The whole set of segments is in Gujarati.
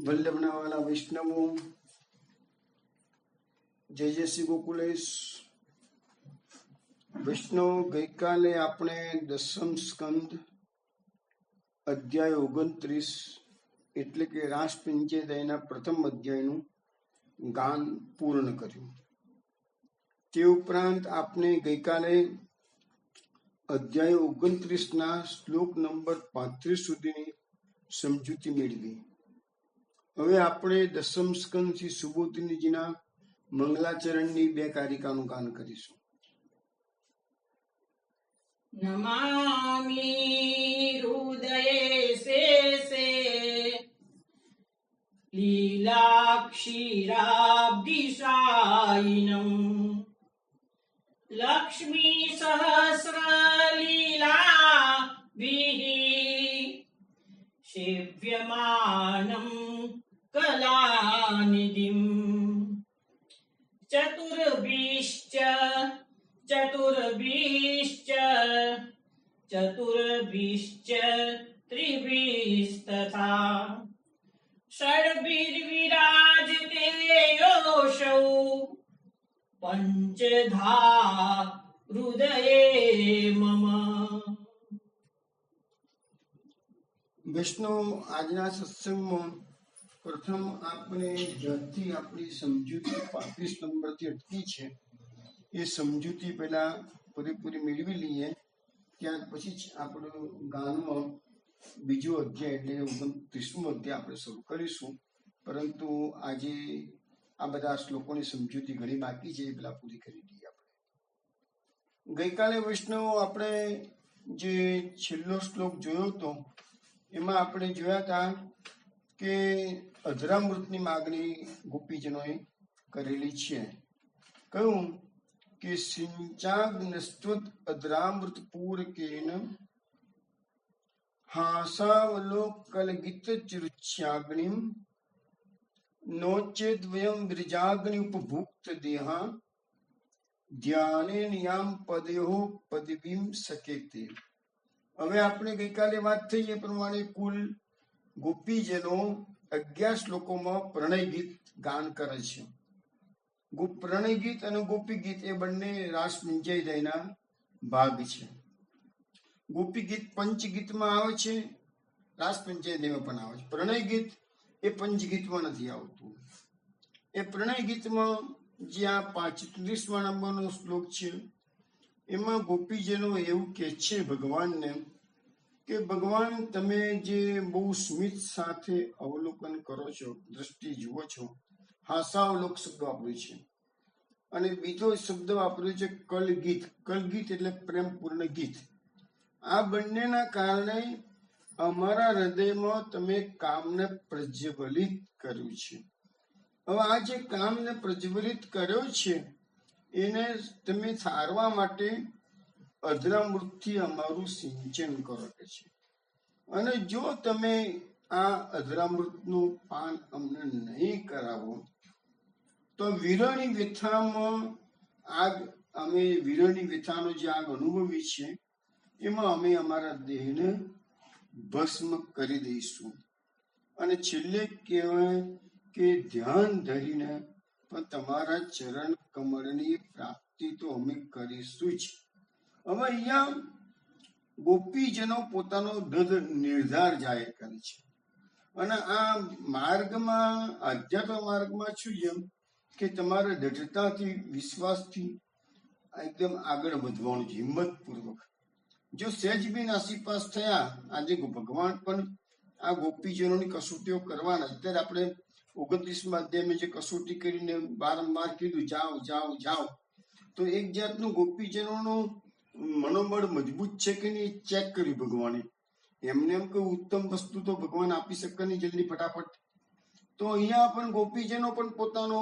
વલ્લભના વાલા વૈષ્ણવો, જય જય શ્રી ગોકુલેશ. વૈષ્ણવ, ગઈકાલે આપણે દસમ સ્કંદ અધ્યાય 29 એટલે કે રાસ પંચેદયના પ્રથમ અધ્યાયનું ગાન પૂર્ણ કર્યું. તે ઉપરાંત આપણે ગઈકાલે અધ્યાય 29ના શ્લોક નંબર 35 સુધીની સમજૂતી મેળવી. હવે આપણે દસમ સ્કંદથી સુબોધિનીજીના મંગલાચરણની 2 કારિકાનું ગાન કરીશું. નમામિ હૃદયે શેષે લીલાક્ષીરાબ્ધિશાયિનમ લક્ષ્મી સહસ્ર લીલા વિહિ સેવ્યમાનમ કલાનિધિમ ચતુર્ભિશ્ચ ત્રિભિस्तथा ષડ્ભિર્વિરાજતે યોષૌ પંચધા હૃદયે મમ. વૈષ્ણવ, આજના સત્સંગમાં પ્રથમ આપણે જ્યાંથી આપણી સમજૂતી 35 નંબરથી અટકી છે એ સમજૂતી પહેલા પૂરેપૂરી મેળવી લઈએ. ત્યાર પછી જ આપણું ગાનમાં બીજો અધ્યાય એટલે 29મો અધ્યાય આપણે શરૂ કરીશું. પરંતુ આજે આ બધા શ્લોકોની સમજૂતી ઘણી બાકી છે, એ પેલા પૂરી કરી દઈએ આપણે. ગઈકાલે વૈષ્ણવ આપણે જે છેલ્લો શ્લોક જોયો હતો એમાં આપણે જોયા હતા કે અધરામૃતની માગણી ગોપીજનોએ કરેલી છે. કહ્યું કે સિંચાગ્નસ્ત્વદ અધરામૃત પૂરકેન હાસાવલોકલગીત ચિરુચ્છાગ્નિમ નોચેદ વયમ વિરજાગ્નિ ઉપભુક્ત દેહા ધ્યાનેન યામ પદેહો પદવીમ સકેતે. હવે આપણે ગઈકાલે વાત થઈ એ પ્રમાણે કુલ ગોપીજનો 11 શ્લોકોમાં પ્રણય ગીત ગાન કરે છે. પ્રણય ગીત અને ગોપી ગીત એ બંને રાસ પંચેદયના ભાગ છે. ગોપી ગીત પંચગીતમાં આવે છે, રાસ પંચેદયમાં પણ આવે છે. પ્રણય ગીત એ પંચગીતમાં નથી આવતું. એ પ્રણય ગીતમાં જે આ 35મા નંબરનો શ્લોક છે એમાં ગોપીજનો એવું કહે છે ભગવાનને કે ભગવાન, તમે જે બહુ સ્મિત સાથે અવલોકન કરો છો, દ્રષ્ટિ જુઓ છો, હાસાવલોક શબ્દ વાપર્યો છે અને બીજો શબ્દ વાપર્યો છે કલગીત. કલગીત એટલે પ્રેમપૂર્ણ ગીત. આ બંનેના કારણે અમારા હૃદયમાં તમે કામને પ્રજ્વલિત કર્યું છે. હવે આ જે કામને પ્રજ્વલિત કર્યો છે એને તમે સારવા માટે અધરામૃતથી અમારું સિંચન કરો કે છે. અને જો તમે આ અધરામૃતનું પાન અમને નહીં કરાવો તો વિરહની વ્યથામાં આગ, અમે વિરહની વ્યથાનો જે આગ અનુભવી છે એમાં અમે અમારા દેહને ભસ્મ કરી દઈશું. અને છેલ્લે કહેવાય કે ધ્યાન ધરીને પણ તમારા ચરણ કમળની પ્રાપ્તિ તો અમે કરીશું જ. હવે અહીંયા ગોપીજનો પોતાનો દૃઢ નિર્ધાર જાહેર કરે છે. અને આ માર્ગમાં, આધ્યાત્મ માર્ગમાં શું છે કે તમારે દૃઢતાથી, વિશ્વાસથી એકદમ આગળ વધવાનું છે, હિંમતપૂર્વક. જો સહેજ બી નાસીપાસ થયા, આજે ભગવાન પણ આ ગોપીજનોની કસોટીઓ કરવાના. અત્યારે આપણે 29મા અધ્યાયમાં જે કસોટી કરીને વારંવાર કીધું જાઓ જાઓ જાઓ, તો એક જાતનું ગોપીજનોનું મનોબળ મજબૂત છે કે નહીં ચેક કર્યું ભગવાને. એમને એમ કે ઉત્તમ વસ્તુ તો ભગવાન આપી શકે નહીં જલ્દી ફટાફટ. તો અહીંયા પણ ગોપીજનો પણ પોતાનો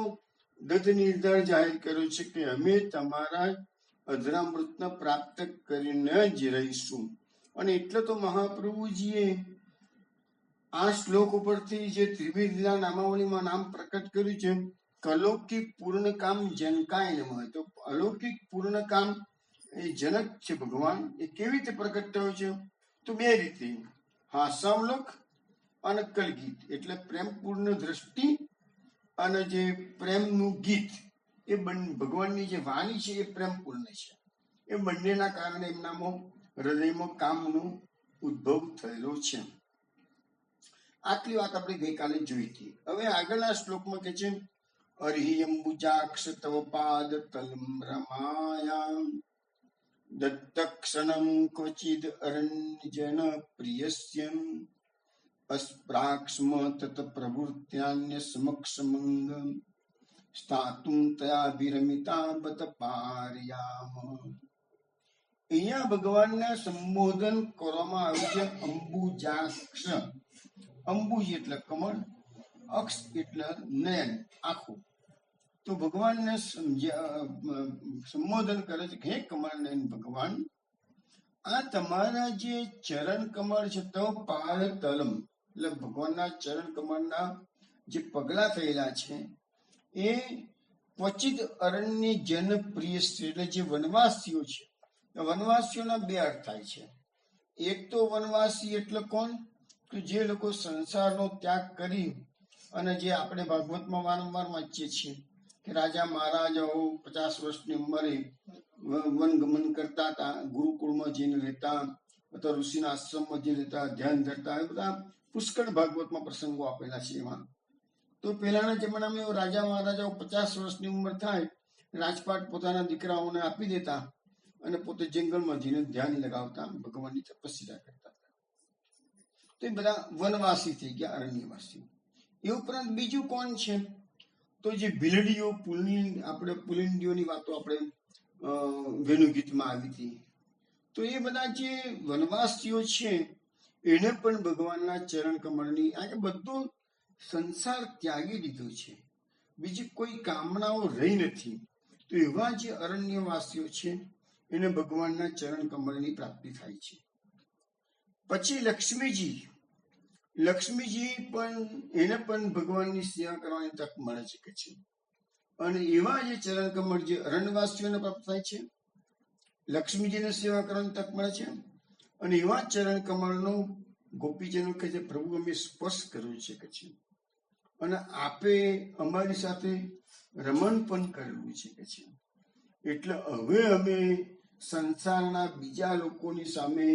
દૃઢ નિર્ધાર જાહેર કર્યો છે કે અમે તમારા અધરામૃતને પ્રાપ્ત કરીને જ રહીશું. અને એટલે તો મહાપ્રભુજીએ આ શ્લોક ઉપરથી જે ત્રિવિધ લીલા નામાવલીમાં નામ પ્રકટ કર્યું છે, અલૌકિક પૂર્ણ કામ જનકાય નમઃ. તો અલૌકિક પૂર્ણ કામ એ જનક છે ભગવાન. એ કેવી રીતે પ્રકટ થયો છે? તો 2 રીતે. હાસાવલોક અનક્કલ ગીત એટલે પ્રેમપૂર્ણ દ્રષ્ટિ અને જે પ્રેમનું ગીત એ ભગવાનની જે વાણી છે એ પ્રેમપૂર્ણ છે. એ બંનેના કારણે એમનામાં હૃદયમાં કામનો ઉદ્ભવ થયેલો છે. આટલી વાત આપણે ગઈકાલે જોઈ હતી. હવે આગળના શ્લોકમાં કે છે અર્હિયંબુજાક્ષ તવ પાદ તલમ રમાયા દત્તક્ષણમ ક્વચિદ અરણ્યજન પ્રિયસ્યમ અસ્પ્રાક્ષ્મ તત પ્રવૃત્યાન્ય સમક્ષમંગ સ્થાતુમ તયા વિરમિતા બત પાર્યામ. અહીંયા ભગવાનને સંબોધન કરવામાં આવ્યું છે અંબુજાક્ષ. અંબુજ એટલે કમળ, અક્ષ એટલે નયન, આંખો. તો ભગવાનને સંબોધન કરે છે કે હે કમળ નયન ભગવાન, આ તમારા જે ચરણ કમળ છે તો પાદ તલમ એટલે ભગવાનના ચરણ કમળના જે પગલા થયેલા છે એ ક્વચિત અરણ્ય જન પ્રિય એટલે જે વનવાસીઓ છે, વનવાસીઓના બે અર્થ થાય છે. એક તો વનવાસી એટલે કોણ, કે જે લોકો સંસારનો ત્યાગ કરી અને જે આપણે ભાગવતમાં વારંવાર વાંચીએ છીએ કે રાજા મહારાજાઓ 50 વર્ષની ઉંમરે વનગમન કરતા હતા, ગુરુકુળમાં જઈને રહેતા અથવા ઋષિના આશ્રમમાં જે રહેતા, ધ્યાન ધરતા, એ બધા પુષ્કળ ભાગવતમાં પ્રસંગો આપેલા છે. એમાં તો પહેલાના જમાનામાં રાજા મહારાજાઓ 50 વર્ષની ઉંમર થાય રાજપાટ પોતાના દીકરાઓને આપી દેતા અને પોતે જંગલમાં જઈને ધ્યાન લગાવતા, ભગવાનની તપસ્યા કરતા. તો એ બધા વનવાસી થઈ ગયા, અરણ્યવાસી. એ ઉપરાંત બીજું કોણ છે, તો જે ભીલડીઓ આપણે પુલિંડીઓની વાતો આપણે વેણુગીતમાં આવી હતી. તો એ બધા જે વનવાસીઓ છે એને પણ ભગવાનના ચરણ કમળની, આ કે બધો સંસાર ત્યાગી દીધો છે, બીજી કોઈ કામનાઓ રહી નથી. તો એવા જે અરણ્યવાસીઓ છે એને ભગવાનના ચરણ કમળની પ્રાપ્તિ થાય છે. પછી લક્ષ્મીજી પણ એને પણ ભગવાનની સેવા કરવાની તક મળે છે અને એવા જે ચરણ કમળ જે અરણ્યવાસીઓને પ્રાપ્ત થાય છે, લક્ષ્મીજીને સેવા કરવાની તક મળે છે અને એવા ચરણ કમળનો ગોપીજનો કહે છે પ્રભુ અમે સ્પર્શ કર્યો છે અને આપે અમારી સાથે રમણ પણ કરેલું છે એટલે હવે અમે સંસારના બીજા લોકોની સામે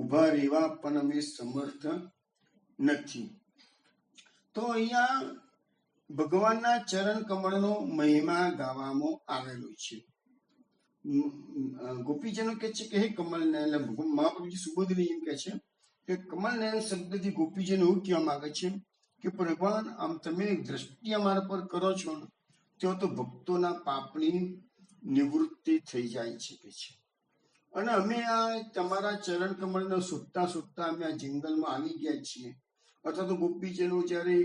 ઉભા રહેવા પણ અમે સમર્થ નથી. તો અહીંયા ભગવાનના ચરણ કમળનો મહિમા ગાવામાં આવેલો છે. ગોપીજનો કે છે કે હે કમલ નયન, મહાપ્રભુજી સુબોધની એમ કે છે કે કમલ નયન શબ્દથી ગોપીજનો એવું કહેવા માંગે છે કે ભગવાન આમ તમે દ્રષ્ટિ અમારા પર કરો છો તો ભક્તોના પાપની નિવૃત્તિ થઈ જાય છે અને અમે આ તમારા ચરણ કમળને શોધતા અમે આ જંગલમાં આવી ગયા છીએ. અથવા તો ગોપીજનો જયારે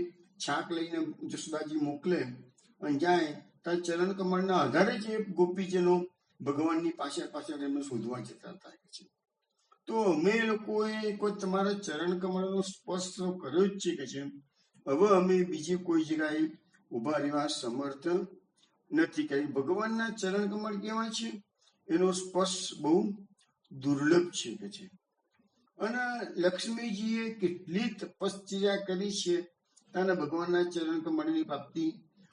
છાક લઈને જશોદાજી મોકલે અને જાય ત્યારે ચરણ કમળના આધારે જ ગોપીજનો ભગવાનની પાછળ એમને શોધવા જતા હતા તો અમે લોકોએ કોઈ તમારા ચરણ કમળનો સ્પર્શ કર્યો જ છે હવે અમે બીજી કોઈ જગ્યાએ ઉભા રહેવા સમર્થ નથી. કે ભગવાનના ચરણ કમળ કેવા છે, એનો સ્પર્શ બહુ દુર્લભ છે અને લક્ષ્મીજીએ કેટલી તપશ્ચર્યા કરી છે અને ભગવાનના ચરણ કમળની પ્રાપ્તિ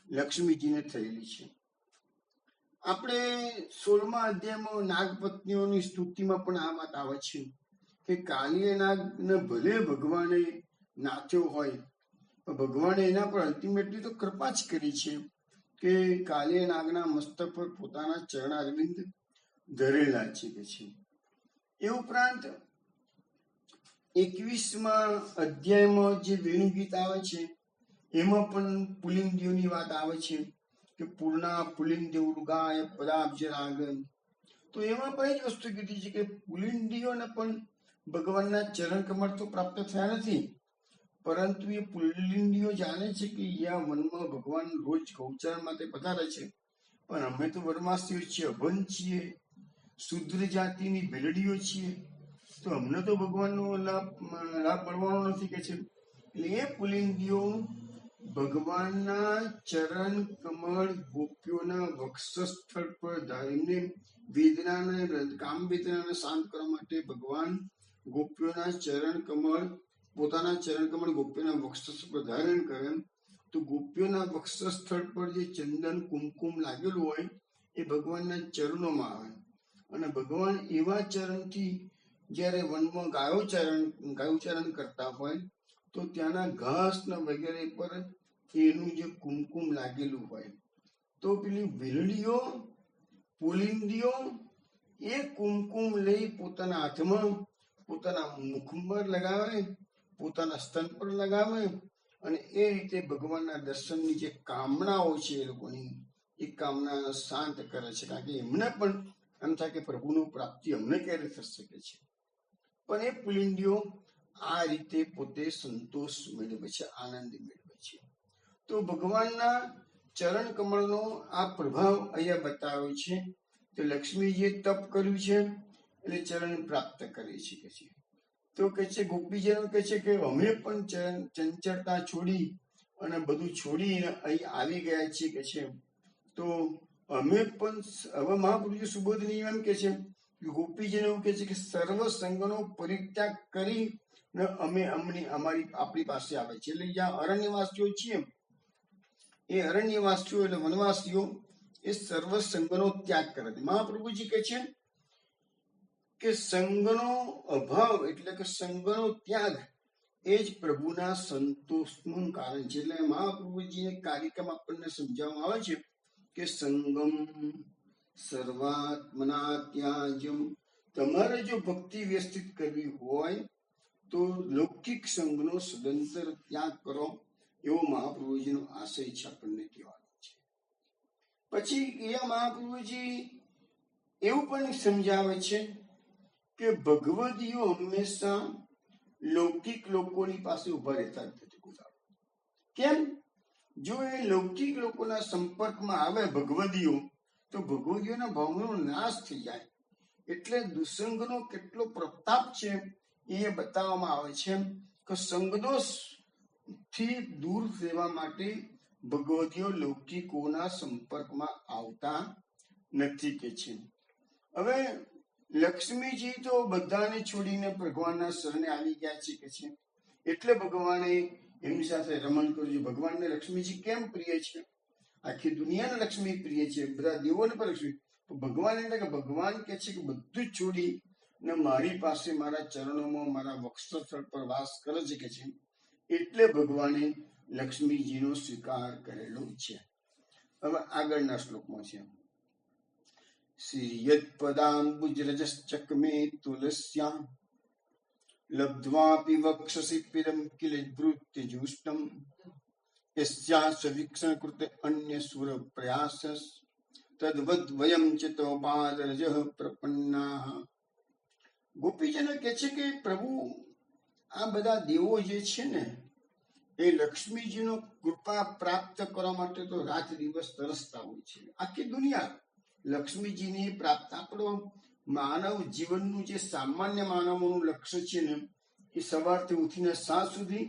લક્ષ્મીજીને થયેલી છે. આપણે 16મા અધ્યાયમાં નાગપત્નીઓની સ્તુતિમાં પણ આ વાત આવે છે કે કાલિય નાગને ભલે ભગવાને નાથ્યો હોય પણ ભગવાને એના પર અલ્ટિમેટલી તો કૃપા જ કરી છે કે કાલિય નાગના મસ્તક પર પોતાના ચરણારવિંદ ધરેલા છે એ ઉપરાંત 21મા અધ્યાયમાં જે વેણુગીત આવે છે એમાં પણ પુલિંદીઓની વાત આવે છે કે પૂર્ણા પુલિંદી ઉર્ગાય પદાબ્જરાગ. તો એમાં પણ જ વસ્તુ કીધી છે કે પુલિંદીઓને પણ ભગવાનના ચરણ કમળ તો પ્રાપ્ત થયા નથી, પરંતુ એ પુલિંદીઓ જાણે છે કે આ વનમાં ભગવાન રોજ ગૌચરણ માટે પધારે છે પણ અમે તો વનવાસીઓ છીએ, અભન છીએ, શુદ્ર જાતિની ભેલડીઓ છીએ, તો અમને તો ભગવાનનો લાભ મળવાનો નથી કે છે. એટલે એ પુલિંદીઓ ભગવાનના ચરણ કમળ ગોપીઓના વક્ષસ્થળ પર ધારીને કામ વેદનાને શાંત કરવા માટે ભગવાન ગોપીઓના ચરણ કમળ પોતાના ચરણ કમળ ગોપીના વક્ષ પર ધારણ કરે તો ગોપીઓના વક્ષ સ્થળ પર જે ચંદન કુમકુમ લાગેલું હોય એ ભગવાનના ચરણોમાં આવે અને ભગવાન એવા ચરણથી જ્યારે વનમાં ગાયોચારણ કરતા હોય તો ત્યાંના ઘાસ વગેરે પર એનું જે કુમકુમ લાગેલું હોય તો પેલી વેલડીઓ પુલિંદીઓ એ કુમકુમ લઈ પોતાના હાથમાં પોતાના મુખ પર લગાવે પોતાના સ્તન પર લગાવે અને એ રીતે ભગવાનના દર્શનની જે કામનાઓ છે એ લોકોની એ કામના શાંત કરે છે કારણ કે એમને પણ એમ થાય કે પ્રભુનું પ્રાપ્તિ અમને ક્યારે થઈ શકે છે પણ એ પુલિંદીઓ આ રીતે પોતે સંતોષ મેળવે છે આનંદ મેળવે છે તો ભગવાનના ચરણ કમળનો આ પ્રભાવ અહીંયા બતાવ્યો છે તો લક્ષ્મીજીએ તપ કર્યું છે એટલે ચરણ પ્રાપ્ત કરી શકે છે તો કે છે ગોપીજનો કહે છે કે અમે પણ ચંચળતા છોડી અને બધું છોડીને અહીં આવી ગયા છીએ કે છે તો અમે પણ હવે મહાપ્રભુજી સુબોધની એમ કે છે ગોપીજીને એવું કે છે કે સર્વ સંગનો પરિત્યાગ કરી ને અમે આપણી પાસે આવે છે એટલે જ્યાં અરણ્યવાસીઓ છીએ એ અરણ્યવાસીઓ એટલે વનવાસીઓ એ સર્વ સંગનો ત્યાગ કરે છે મહાપ્રભુજી કહે છે કે સંગનો અભાવ એટલે કે સંગનો ત્યાગ એ જ પ્રભુના સંતોષનું કારણ છે એટલે મહાપ્રભુજી કાર્યક્રમ આપણને સમજાવવામાં આવે છે કે સંગમ સર્વાત્મના ત્યાજમ તમારે જો ભક્તિ વ્યવસ્થિત કરવી હોય તો લૌકિક સંઘનો સદંતર ત્યાગ કરો એવો મહાપ્રભુજીનો આશય છે આપણને કહેવાનો છે પછી એ મહાપ્રભુજી એવું પણ સમજાવે છે કે ભગવદીઓ હંમેશા લૌકિક લોકોની પાસે ઉભા રહેતા નથી કેમ જો એ લૌકિક લોકોના સંપર્કમાં આવે ભગવદીઓ તો ભગવદીઓના ભાવનો નાશ થઈ જાય એટલે દુસંગનો કેટલો પ્રતાપ છે એ બતાવવામાં આવે છે કે સંગદોષ થી દૂર રહેવા માટે ભગવદીઓ લૌકિકોના સંપર્કમાં આવતા નથી કે છે હવે લક્ષ્મીજી તો બધાને છોડીને ભગવાનના શરણે આવી ગયા છે કે છે એટલે ભગવાને એમની સાથે રમણ કર્યું છે ભગવાનને લક્ષ્મીજી કેમ પ્રિય છે આખી દુનિયાને લક્ષ્મી પ્રિય છે બધા દેવોને પણ લક્ષ્મી ભગવાન એટલે કે ભગવાન કે છે કે બધું જ છોડી ને મારી પાસે મારા ચરણોમાં મારા વક્ષસ્થળ પર વાસ કરે છે કે છે એટલે ભગવાને લક્ષ્મીજીનો સ્વીકાર કરેલો છે હવે આગળના શ્લોકમાં છે શ્રીયદ પદાંબુજરજશ્ચક્મે તુલસ્યામ લબ્ધ્વાપી વક્ષસી પિરમ કિલ ભૃત્ય જુષ્ટમ યસ્યાસ્ય વિક્ષણ કૃતે અન્ય સુર પ્રયાસસ તદ્વદ વયમ ચિતો પાદરજ પ્રપન્નાઃ ગોપીજનો કહે છે કે પ્રભુ આ બધા દેવો જે છે ને એ લક્ષ્મીજીનો કૃપા પ્રાપ્ત કરવા માટે તો રાત દિવસ તરસતા હોય છે આખી દુનિયા લક્ષ્મીજીની પ્રાપ્ત આપણો માનવ જીવનનું જે સામાન્ય માનવોનું લક્ષ્ય છે ને એ સવારથી ઉઠીને સાંજ સુધી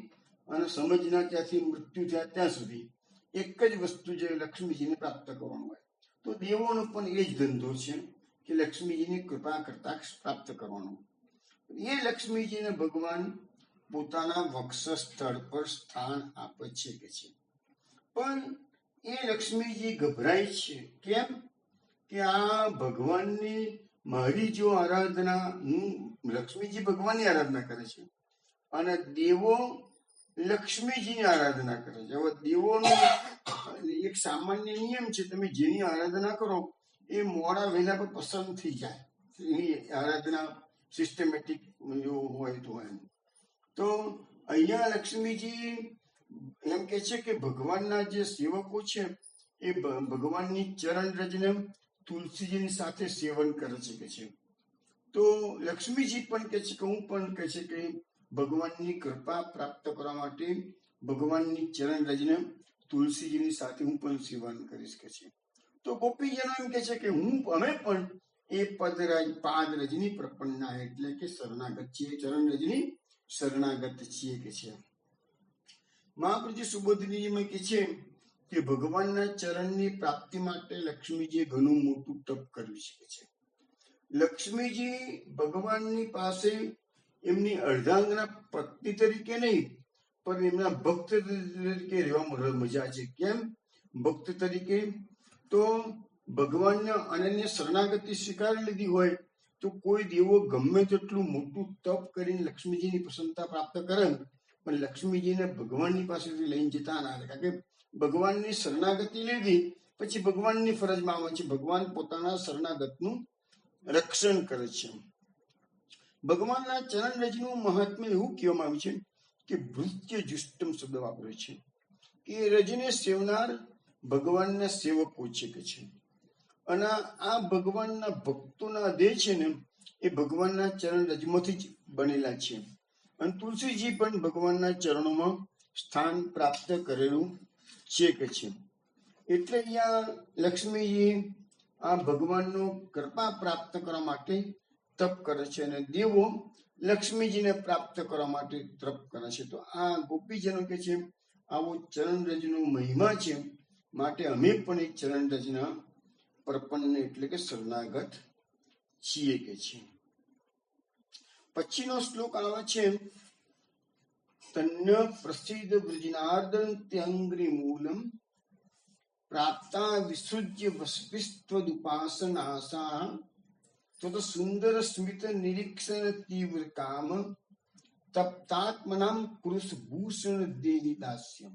અને સમજના ત્યાંથી મૃત્યુ થયા ત્યાં સુધી એક જ વસ્તુ જે લક્ષ્મીજીને પ્રાપ્ત કરવાનું હોય તો દેવોનો પણ એ જ ધંધો છે કે લક્ષ્મીજીની કૃપા કરતા પ્રાપ્ત કરવાનું એ લક્ષ્મીજીને ભગવાન પોતાના વક્ષ સ્થળ પર સ્થાન આપે છે કે છે પણ એ લક્ષ્મીજી ગભરાય છે કેમ કે આ ભગવાનની મારી જો આરાધના લક્ષ્મીજી ભગવાનની આરાધના કરે છે અને દેવો લક્ષ્મીજીની આરાધના કરે છે હવે દેવોનો એક સામાન્ય નિયમ છે તમે જેની આરાધના કરો એ મોડા વહેલા પર પસંદ થઈ જાય એની આરાધના સિસ્ટમેટિક હોય તો એમ તો અહીંયા લક્ષ્મીજી એમ કે છે કે ભગવાનના જે સેવકો છે એ ભગવાનની ચરણ રજને તુલસીજીની સાથે સેવન કરે છે કે છે તો લક્ષ્મીજી પણ કે છે કે હું પણ કહે છે કે ભગવાનની કૃપા પ્રાપ્ત કરવા માટે ભગવાનની ચરણ રજને તુલસીજીની સાથે હું પણ સેવન કરીશ કે છે તો ગોપીજનો એમ કે છે કે અમે પણ એ પાદ રજની પ્રપન્ના એટલે કે શરણાગત છીએ ચરણ રજની શરણાગત છીએ કે છે મહાપ્રભુજી સુબોધનીજીમાં કે છે કે ભગવાનના ચરણની પ્રાપ્તિ માટે લક્ષ્મીજીએ ઘણું મોટું તપ કર્યું છે લક્ષ્મીજી ભગવાનની પાસે એમની અર્ધાંગના પત્ની તરીકે નહીં, પણ એમના ભક્ત તરીકે રહેવામાં મજા છે. કેમ ભક્ત તરીકે? તો ભગવાનને અનન્ય શરણાગતિ સ્વીકારી લીધી હોય તો કોઈ દેવો ગમે તેટલું મોટું તપ કરીને લક્ષ્મીજીની પ્રસન્નતા પ્રાપ્ત કરે, પણ લક્ષ્મીજીને ભગવાનની પાસેથી લઈને જતા ના રહે. કારણ કે ભગવાનની શરણાગતિ લીધી પછી ભગવાનની ફરજમાં આવે છે. ભગવાન પોતાના શરણાગતનું રક્ષણ કરે છે. ભગવાનના ચરણ રજનું મહાત્મ્ય એવું કહેવામાં આવ્યું છે કે ભૃત્ય જુષ્ટમ શબ્દ વાપરે છે કે રજને સેવનાર ભગવાનના સેવકો છે કે છે. અને આ ભગવાનના ભક્તોના દેહ છે ને એ ભગવાનના ચરણ રજમાંથી જ બનેલા છે. અને તુલસીજી પણ ભગવાનના ચરણોમાં સ્થાન પ્રાપ્ત કરેલું છે કે છે. એટલે અહીંયા લક્ષ્મીજી આ ભગવાનનો કૃપા પ્રાપ્ત કરવા માટે તપ કરે છે અને દેવો લક્ષ્મીજીને પ્રાપ્ત કરવા માટે તપ કરે છે. તો આ ગોપીજનો કે છે આવો ચરણ રજનો મહિમા છે, માટે અમે પણ એ ચરણ રજના પ્રપન્ન એટલે કે શરણાગત છીએ કે છે. પછીનો શ્લોક આવે છે તન્ય પ્રસિદ્ધ વૃજનાર્દન ત્યંગ્રી મૂલમ પ્રાપ્તા વિસૃજ્ય વસ્પિસ્ત્વદુપાસનાસા તત સુંદર સ્મિત નિરીક્ષણ તીવ્ર કામ તપ્તાત્મનામ પુરુષ ભૂષણ દેવી દાસ્યમ.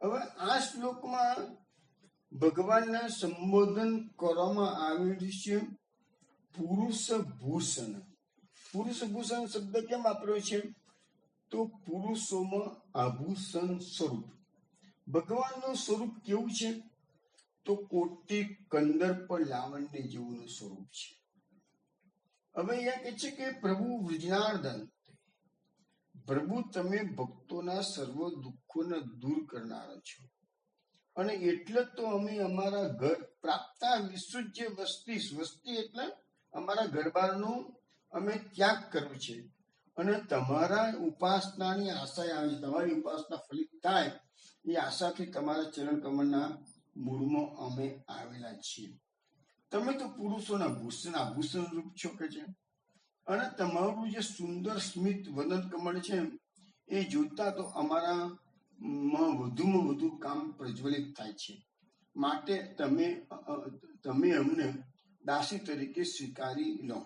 હવે આ શ્લોકમાં ભગવાનના સંબોધન કરવામાં આવેલું છે પુરુષ ભૂષણ. પુરુષ ભૂષણ શબ્દ કેમ વાપર્યો છે? તો પુરુષોમાં આભૂષણ સ્વરૂપ. ભગવાનનું સ્વરૂપ કેવું છે? તો કોટી કંદર્પ લાવણ્ય જેવું સ્વરૂપ છે. હવે અહીંયા કહે છે કે પ્રભુ વૃજનાર્દન, પ્રભુ તમે ભક્તોના સર્વ દુઃખોને દૂર કરનારા છો. અને એટલે તો અમે અમારા ઘર પ્રાપ્તા વિસૃજ્ય વસ્તી, વસ્તી એટલે અમારા ઘરબારનું અમે ત્યાગ કર્યું છે અને તમારા ઉપાસનાની આશા આવે છે. તમારી ઉપાસના ફલિત થાય એ આશાથી તમારા ચરણ કમળના મૂળમાં અમે આવેલા છીએ. તમે તો પુરુષોના ભૂષણ આભૂષણ રૂપ છો કે છે. અને તમારું જે સુંદર સ્મિત વદન કમળ છે એ જોતા તો અમારા વધુમાં વધુ કામ પ્રજ્વલિત થાય છે. માટે તમે અમને દાસી તરીકે સ્વીકારી લો.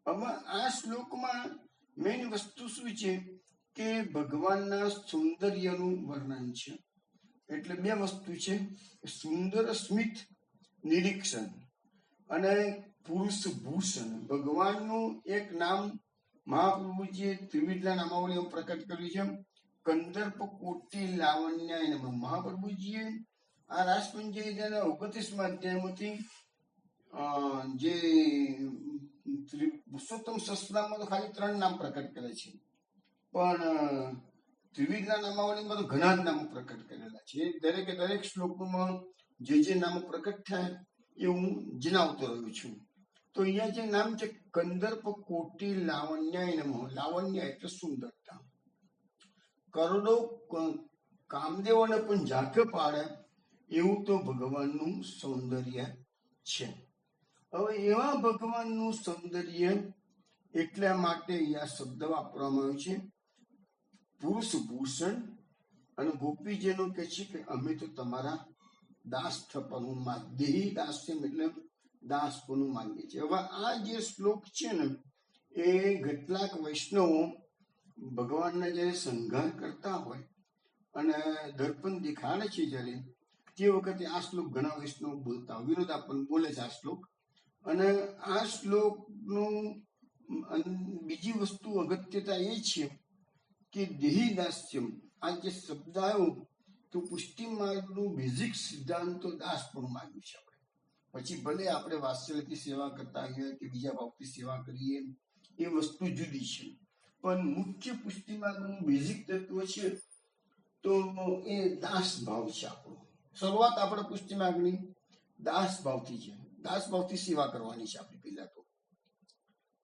હવે આ શ્લોકમાં મેઇન વસ્તુ શું છે કે ભગવાનના સૌંદર્યનું વર્ણન છે. એટલે બે વસ્તુ છે, સુંદર સ્મિત નિરીક્ષણ અને પુરુષ ભૂષણ. ભગવાનનું એક નામ મહાપ્રભુજીએ ત્રિવિધના નામાવલીમાં પ્રકટ કર્યું છે કંદર્પ કોટી લાવણ્ય. મહાપ્રભુજીએ આ રાસપંચયના 29મા અધ્યાયમાંથી જે પુરુષોત્તમ સહસ્રનામમાં તો ખાલી 3 નામ પ્રકટ કરે છે, પણ ત્રિવિધના નામાવલીમાં તો ઘણા જ નામો પ્રકટ કરેલા છે. દરેકે દરેક શ્લોકમાં જે નામો પ્રકટ થાય એ હું જણાવતો રહ્યો છું. તો અહીંયા જે નામ છે કંદર્પ કોટી લાવણ્ય નમઃ. લાવણ્ય એટલે સુંદરતા. કરોડો કામદેવોને પણ ઝાંખે પાડે એવું તો ભગવાનનું સૌંદર્ય છે. હવે એવા ભગવાનનું સૌંદર્ય એટલા માટે અહીંયા શબ્દ વાપરવામાં આવ્યો છે પુરુષ ભૂષણ. અને ગોપીજનો કે છે કે અમે તો તમારા દાસ થવાનું દેહી દાસ્યમ એટલે દાસપણું માંગે છે. હવે આ જે શ્લોક છે ને એ કેટલાક વૈષ્ણવો ભગવાનના જયારે શૃંગાર કરતા હોય અને દર્પણ દેખાડે છે જયારે, તે વખતે આ શ્લોક ઘણા વૈષ્ણવ બોલતા હોય. વિનોદ આપણને બોલે છે આ શ્લોક. અને આ શ્લોકનું બીજી વસ્તુ અગત્યતા એ છે કે દેહી દાસ્યમ, આ જે શબ્દ આવ્યો તો પુષ્ટિ માર્ગનું બેઝિક સિદ્ધાંત તો દાસપણું માંગ્યું છે. પછી ભલે આપણે વાત્સલ્યથી સેવા કરતા હોઈએ કે બીજા ભાવથી સેવા કરીએ, એ વસ્તુ જુદી છે, પણ મુખ્ય પુષ્ટિ માર્ગનું બેઝિક તત્વ છે તો એ દાસ ભાવ છે. આપણો શરૂઆત આપણે પુષ્ટિ માર્ગની દાસ ભાવથી છે. દાસ ભાવથી સેવા કરવાની છે આપણે પહેલા તો.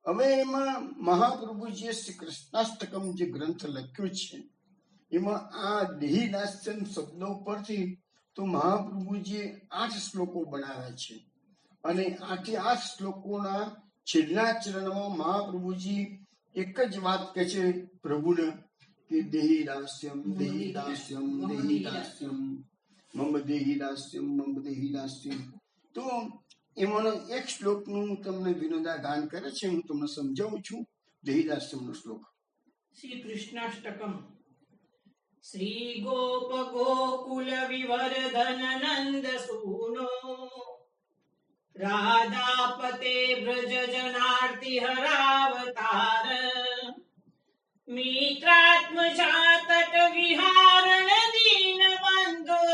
હવે એમાં મહાપ્રભુજીએ શ્રી કૃષ્ણાષ્ટકમ જે ગ્રંથ લખ્યો છે એમાં આ દેહી દાસ્યમ શબ્દો પરથી તો મહાપ્રભુજીએ 8 શ્લોકો બનાવ્યા છે. અને 8 શ્લોકોના છેલ્લા ચરણમાં મહાપ્રભુજી એક જ વાત કહે છે પ્રભુને કે દેહી દાસ્યમ દેહી દાસ્યમ દેહી દાસ્યમ મમ દેહી દાસ્યમ મમ દેહી દાસ્યમ. તો એમાંનો એક શ્લોકનું તમને વિનોદા ગાન કરે છે, હું તમને સમજાવું છું. દેહી દાસ્યમનો શ્લોક. શ્રી કૃષ્ણાષ્ટકમ. શ્રી ગોપ ગોકુલ વિવર્ધન નંદ સૂનો રાધાપતે વ્રજ જનાર્તિ હરાવતાર મિત્રાત્મજા તટ વિહારણ દીન બંધો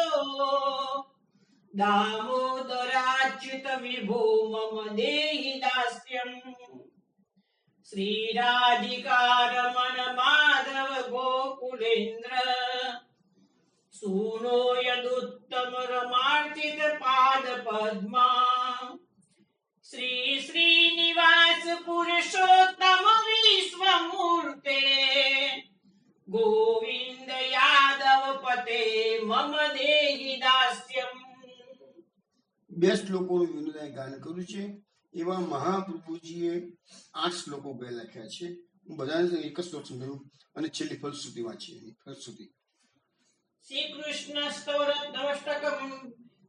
દામોદરાચ્યુત વિભો મમ દેહી દાસ્યમ. શ્રી રાધિકા રમણ માધવ ગોકુલેન્દ્ર સૂનો યદુત્તમ રમાર્ચિત પાદ પદ્મા. શ્રી શ્રીનિવાસ પુરુષોત્તમ વિશ્વમૂર્તે ગોવિંદ યાદવ પતે મમ દેહી દાસ્યમ. બે શ્લોકોનું વિનોદાએ ગાન કર્યું છે. એવા મહાપ્રભુજીએ 8 શ્લોકો લખ્યા છે. હું બધાને એક જ શ્લોક સમજાવું અને છેલ્લી ફલશ્રુતિ વાંચીએ. ફલશ્રુતિ. શ્રી કૃષ્ણ સ્તોત્રમષ્ટકમ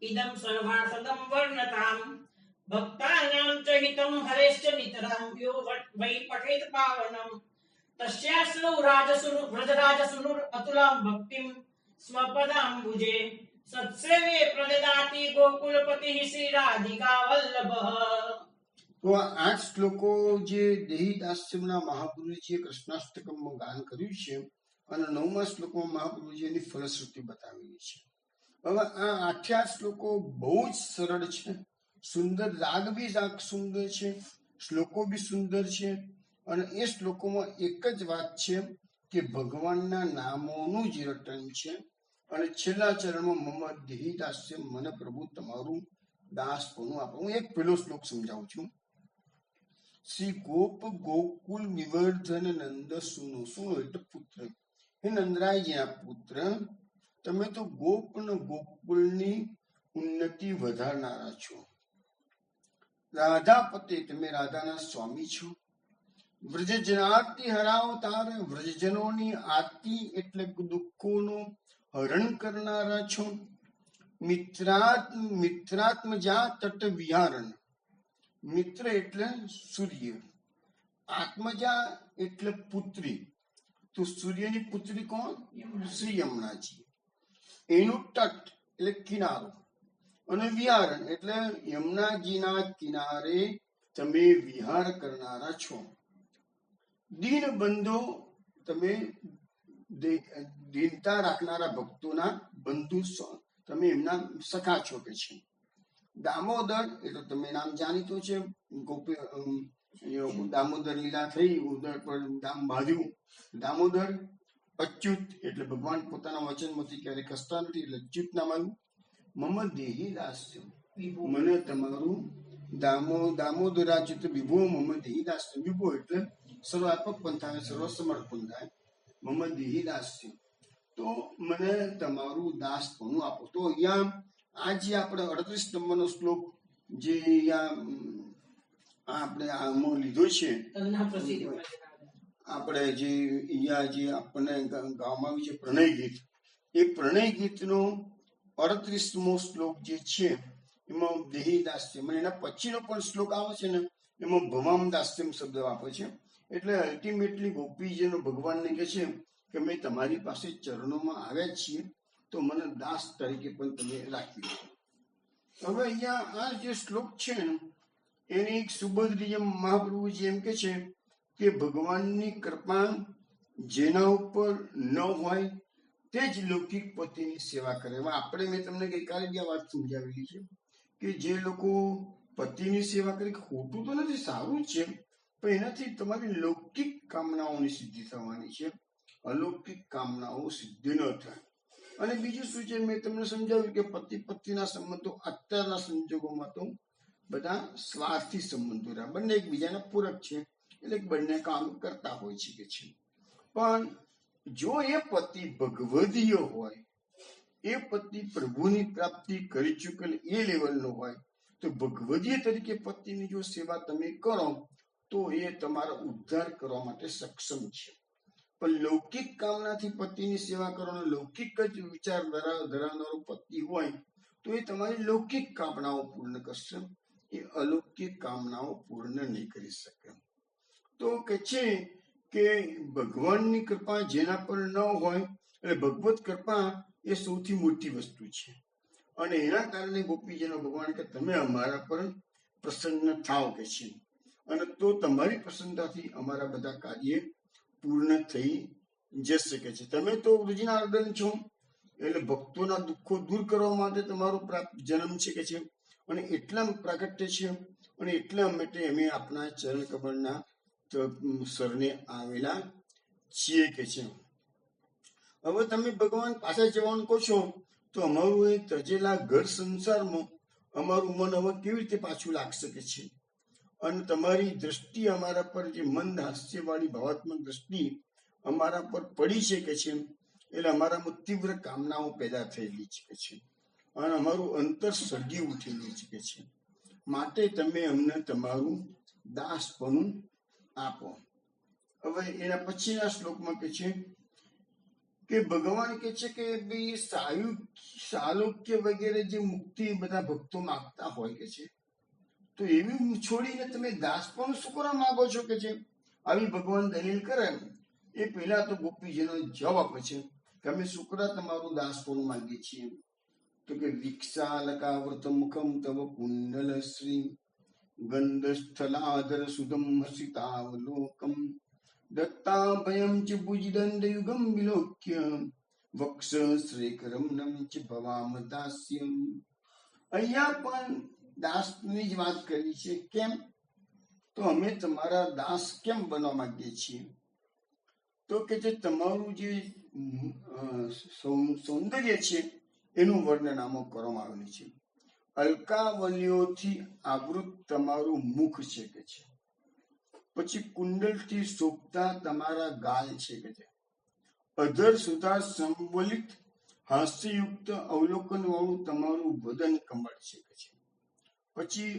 ઇદમ સર્વાર્થદમ વર્ણતામ ભક્તાનાં ચ હિતં હરેશ્ચ નિતરાં યો વૈ પઠેત પાવનમ તસ્યાસ્નૌ રાજસુનુ વ્રજરાજસુનુર અતુલાં ભક્તિં સ્વપદાંબુજે સત્સેવે પ્રદદાતિ ગોકુલપતિ શ્રી રાધિકા વલ્લભ. તો આ 8 શ્લોકો જે દેહી દાસ્યમના મહાપુરુષજીએ કૃષ્ણાષ્ટકમમાં ગાન કર્યું છે અને 9મા શ્લોકમાં મહાપ્રભુજી એની ફલશ્રુતિ બતાવેલી છે. હવે આ 8 શ્લોકો બહુ જ સરળ છે, સુંદર, રાગ બી સુંદર છે, શ્લોકો બી સુંદર છે. અને એ શ્લોકોમાં એક જ વાત છે કે ભગવાનના નામોનું જ રટન છે. અને છેલ્લા ચરણમાં મમ દેહી દાસ્યમ, મને પ્રભુ તમારું દાસપણું આપો. હું એક પેલો શ્લોક સમજાવું છું. શ્રી ગોપ ગોકુલ વિવર્ધન નંદ સુનો. સુનો એટલે પુત્ર. હે નંદરાયજીના પુત્ર, તમે તો ગોપ અને ગોકુળની ઉન્નતિ વધારનારા છો. રાધાપતે, તમે રાધાના સ્વામી છો. વ્રજજનાર્તિ હરાવતાર, વ્રજજનોની આરતી એટલે દુઃખોનું હરણ કરનારા છો. મિત્રાત્મજા તટ વિહારણ. મિત્ર એટલે સૂર્ય, આત્મજા એટલે પુત્રી. તો સૂર્યની પુત્રી કોણ? શ્રી યમુનાજી. એનું તટ એટલે કિનારો અને વિહારણ એટલે યમુનાજીના કિનારે તમે વિહાર કરનારા છો. દીન બંધો, તમે દીનતા રાખનારા ભક્તોના બંધુ, તમે એમના સખા છો કે છે. દામોદર એટલે તમે નામ જાણીતું છે. ગોપી દામોદર લીલા થઈ, ઉદર પર દામ બાંધ્યું. દામોદર. અચ્યુત એટલે ભગવાન પોતાના વચનમાંથી ક્યારેય ખસતા નથી એટલે અચ્યુત નામ આવ્યું. મમ દેહી દાસ્યમ, મને તમારું દામોદરાચ્યુત વિભો મમ દેહી દાસ્યમ. વિભો એટલે સર્વાત્મક પંથાય, સર્વસમર્થ પંથાય. મમ દેહી દાસ્યમ, તો મને તમારું દાસપણું આપો. તો અહીંયા આ જે આપણે 38 નંબરનો શ્લોક જે આપણે આમાં લીધો છે, આપણે જે અહીંયા જે આપણને ગાવામાં આવ્યું છે પ્રણય ગીત, એ પ્રણય ગીતનો 38મો શ્લોક જે છે એમાં દેહી દાસ્યમ, એના પછીનો પણ શ્લોક આવે છે ને એમાં ભવામ દાસ્યમ શબ્દ વાપરે છે. એટલે અલ્ટિમેટલી ગોપીજીનો ભગવાનને કહે છે કે અમે તમારી પાસે ચરણોમાં આવ્યા છીએ, તો મને દાસ તરીકે પણ તમે રાખી લો. હવે અહીંયા આ જે શ્લોક છે ને એની એક સુબોધ મહાપ્રભુજી એમ કે છે કે ભગવાનની કૃપા જેના ઉપર ન હોય તે જ લૌકિક પતિની સેવા કરે. આપણે મેં તમને ગઈકાલે બી આ વાત સમજાવેલી છે કે જે લોકો પતિની સેવા કરે, ખોટું તો નથી, સારું જ છે, પણ એનાથી તમારી લૌકિક કામનાઓની સિદ્ધિ થવાની છે, અલૌકિક કામનાઓ સિદ્ધ ન થાય. અને બીજું શું છે, મેં તમને સમજાવ્યું કે પતિ પત્નીના સંબંધો અત્યારના સંજોગોમાં તો બધા સ્વાર્થી સંબંધો રહ્યા, બંને એકબીજાના પૂરક છે, એટલે બંને કામ કરતા હોય છે કે છે. પણ જો એ પતિ ભગવદીય હોય, એ પતિ પ્રભુની પ્રાપ્તિ કરી ચૂકેલ એ લેવલનો હોય, તો ભગવદીય તરીકે પતિની જો સેવા તમે કરો તો એ તમારો ઉદ્ધાર કરવા માટે સક્ષમ છે. પણ લૌકિક કામનાથી પતિની સેવા કરવાનો લૌકિક જ વિચાર ધરાવનારો પતિ હોય તો એ તમારી લૌકિક કામનાઓ પૂર્ણ કરશે, એ અલૌકિક કામનાઓ પૂર્ણ નહીં કરી શકે. તો કે છે કે ભગવાનની કૃપા જેના પર ન હોય, એટલે ભગવત કૃપા એ સૌથી મોટી વસ્તુ છે. અને એના કારણે ગોપીજનો ભગવાન કે તમે અમારા પર પ્રસન્ન થાવ કે છે, અને તો તમારી પ્રસન્નતાથી અમારા બધા કાર્ય પૂર્ણ થઈ જશે કે છે. તમે તો વૃજનાર્દન છો, એટલે ભક્તોના દુઃખો દૂર કરવા માટે તમારો જન્મ છે કે છે, અને એટલા પ્રાગટ્ય છે, અને એટલા માટે અમે આપણા ચરણ કમળના સરને આવેલા છીએ કે છે. હવે તમે ભગવાન પાસે જવાનું કહો છો, તો અમારું એ ત્રજેલા ઘર સંસારમાં અમારું મન હવે કેવી રીતે પાછું લાગશે કે છે. અને તમારી દ્રષ્ટિ અમારા પર, જે મંદ હાસ્યવાળી ભાવાત્મક દ્રષ્ટિ અમારા પર પડી છે કે છે, એટલે અમારામાં તીવ્ર કામનાઓ પેદા થયેલી છે કે છે, અને અમારું અંતર સળગી ઉઠેલું છે કે છે. માટે તમે અમને તમારું દાસપણું આપો. હવે એના પછીના શ્લોકમાં કે છે કે ભગવાન કે છે કે ભાઈ સાલોક્ય વગેરે જે મુક્તિ બધા ભક્તો માંગતા હોય કે છે, તો એવી છોડીને તમે દાસપણું શું કરવા માંગો છો કે છે. આવી ભગવાન દલીલ કરે એ પહેલા તો ગોપીજીનો જવાબ આપે છે કે અમે શું કરવા તમારું દાસપણું માંગીએ છીએ. તો કે વિક્ષાલકાવૃત મુખમ તવ કુંડલ શ્રી ગંધસ્થલાધર સુદમ હસિતાવલોકમ દત્તાભયમ ચ ભુજદંડ યુગમ વિલોક્ય વક્ષ શ્રેકરમ નમ ચ ભવામ દાસ્યમ. અહીંયા પણ દાસની જ વાત કરી છે. કેમ? તો અમે તમારા દાસ કેમ બનવા માંગીએ છીએ? તો કે જે તમારું જે સૌંદર્ય છે એનું વર્ણન આમાં કરવામાં આવેલું છે. અલકાવલીઓથી આવૃત તમારું મુખ છે કે છે, પછી કુંડલથી શોભતા તમારા ગાલ છે કે છે, અધર સુધા સંવલિત હાસ્યયુક્ત અવલોકન વાળું તમારું વદન કમળ છે કે છે, પછી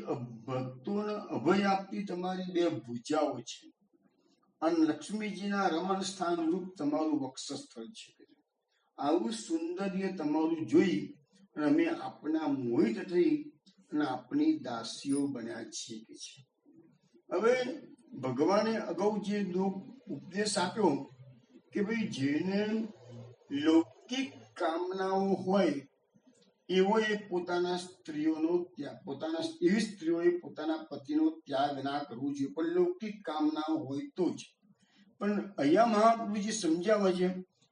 ભક્તોને અભય આપતી તમારી બે ભુજાઓ છે, અને લક્ષ્મીજીના રમણ સ્થાન રૂપ તમારું વક્ષસ્થળ છે કે છે. આવું સૌંદર્ય તમારું જોઈ અને અમે આપણા મોહિત થઈ અને આપણી દાસીઓ બન્યા છીએ કે છે. હવે ભગવાને અગાઉ જે ઉપદેશ આપ્યો કે ભાઈ જેને લૌકિક કામનાઓ હોય એવો એ પોતાના સ્ત્રીઓનો ત્યાગ, એવી સ્ત્રીઓએ પોતાના પતિનો ત્યાગ ના કરવો જોઈએ, પણ લૌકિક કામનાઓ હોય તો જ. પણ અહીંયા મહાપ્રભુજી સમજાવે છે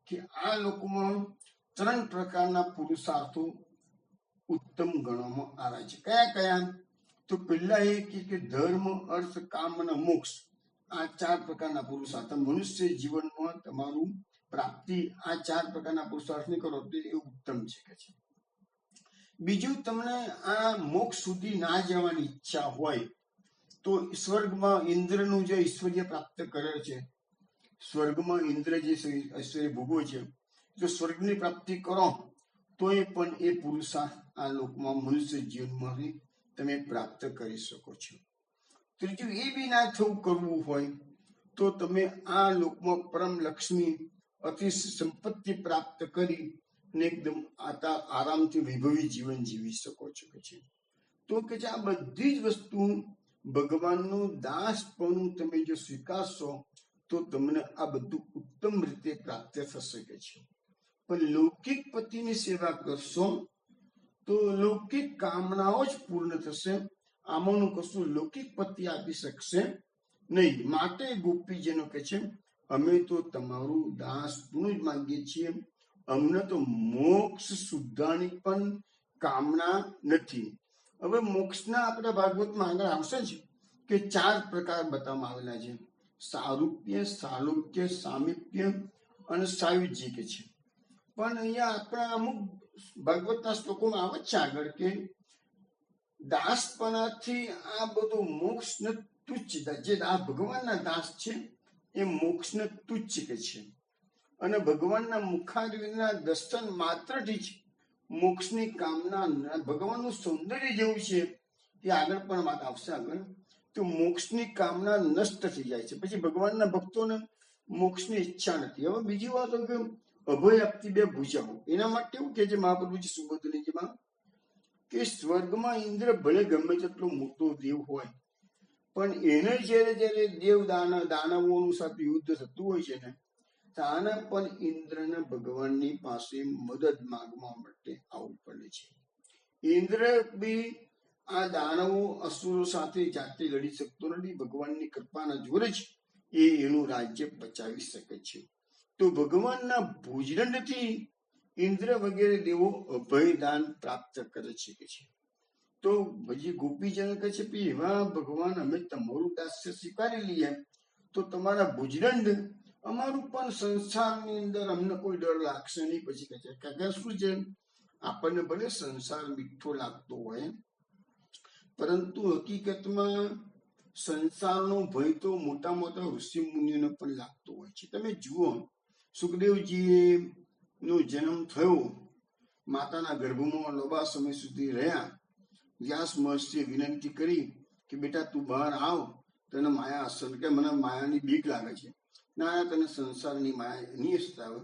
કે આ લોકોમાં 3 પ્રકારના પુરુષાર્થો ઉત્તમ ગણવામાં આવે છે. કયા કયા? તો પહેલા એ કે ધર્મ, અર્થ, કામ અને મોક્ષ, આ 4 પ્રકારના પુરુષાર્થ મનુષ્ય જીવનમાં તમારું પ્રાપ્તિ, આ 4 પ્રકારના પુરુષાર્થ ની કરો તો એ ઉત્તમ છે કે છે. બીજું, તમને આ મોક્ષ સુધી ના જવાની ઈચ્છા હોય તો સ્વર્ગમાં ઇન્દ્રનું જે ઐશ્વર્ય પ્રાપ્ત કરે છે, સ્વર્ગમાં ઇન્દ્ર જે ઐશ્વર્ય ભોગવે છે, જો સ્વર્ગની પ્રાપ્તિ કરો તો એ પણ એ પુરુષાર્થ આ લોકમાં મનુષ્ય જીવનમાં તમે પ્રાપ્ત કરી શકો છો. ત્રીજું, એ બી ના થવું કરવું હોય તો તમે આ લોકમાં પરમ લક્ષ્મી અતિ સંપત્તિ પ્રાપ્ત કરી ને એકદમ આરામથી વૈભવી જીવન જીવી શકો છો કે છે. તો કે છે આ બધી જ વસ્તુ ભગવાનનું દાસપણું તમે જો સ્વીકારશો તો તમને આ બધું ઉત્તમ રીતે પ્રાપ્ત થશે કે છે. પણ લૌકિક પતિની સેવા કરશો તો લૌકિક કામનાઓ જ પૂર્ણ થશે, આમાંનું કશું લૌકિક પતિ આપી શકશે નહીં. માટે ગોપીજનો કે છે અમે તો તમારું દાસપણું જ માંગીએ છીએ, અમને તો મોક્ષ સુદ્ધાની પણ કામના નથી. હવે મોક્ષના આપણા ભાગવતમાં આગળ આવશે છે કે 4 પ્રકાર બતાવવામાં આવેલા છે: સારૂપ્ય, સાલોક્ય, સામીપ્ય અને સાયુજ્ય કે છે. પણ અહીંયા આપણા અમુક ભાગવતના શ્લોકોમાં આવે છે આગળ કે દાસપણાથી આ બધું મોક્ષને તુચ્છ, જે ભગવાનના દાસ છે એ મોક્ષને તુચ્છ કે છે, અને ભગવાનના મુખારવિંદના દર્શન માત્રથી જ મોક્ષની કામના, ભગવાનનું સૌંદર્ય જેવું છે એ આગળ પણ વાત આવશે આગળ તો મોક્ષની કામના નષ્ટ થઈ જાય છે. પછી ભગવાનના ભક્તોને મોક્ષની ઈચ્છા નથી. હવે બીજી વાત કે અભય આપતી બે ભૂજાઓ, એના માટે એવું કે છે મહાપ્રભુજી સુબોધનીજીમાં કે સ્વર્ગમાં ઇન્દ્ર ભલે ગમે તેટલો મોટો દેવ હોય, પણ એને જયારે જયારે દેવ દાનવોનું સાથે યુદ્ધ થતું હોય છે ને, તાને પણ ઇન્દ્રને ભગવાનની પાસે મદદ માંગવા માટે આવવું પડે છે. ઇન્દ્ર બી આ દાનવો અસુરો સાથે જાતે લડી શકતો નથી. ભગવાનની કૃપાના જોરે જ એ એનું રાજ્ય બચાવી શકે છે. તો ભગવાનના ભુજદંડથી ઇન્દ્ર વગેરે દેવો અભયદાન પ્રાપ્ત કરે છે. તો પછી ગોપીજન કહે છે એવા ભગવાન, અમે તમારું દાસ્ય સ્વીકારી લઈએ તો તમારા ભુજદંડ અમારું પણ સંસારની અંદર અમને કોઈ ડર લાગશે નહીં. પછી કહે છે કે શું છે, આપણને ભલે સંસાર મીઠો લાગતો હોય, પરંતુ હકીકતમાં સંસારનો ભય તો મોટા મોટા ઋષિ મુનિઓને પણ લાગતો હોય છે. તમે જુઓ, સુખદેવજી નો જન્મ થયો, માતાના ગર્ભમાં લાંબા સમય સુધી રહ્યા. વ્યાસ મહર્ષિએ વિનંતી કરી કે બેટા તું બહાર આવ, તને માયા અસર કે મને માયાની બીક લાગે છે. ના, તને સંસારની માયા નહીં સતાવે,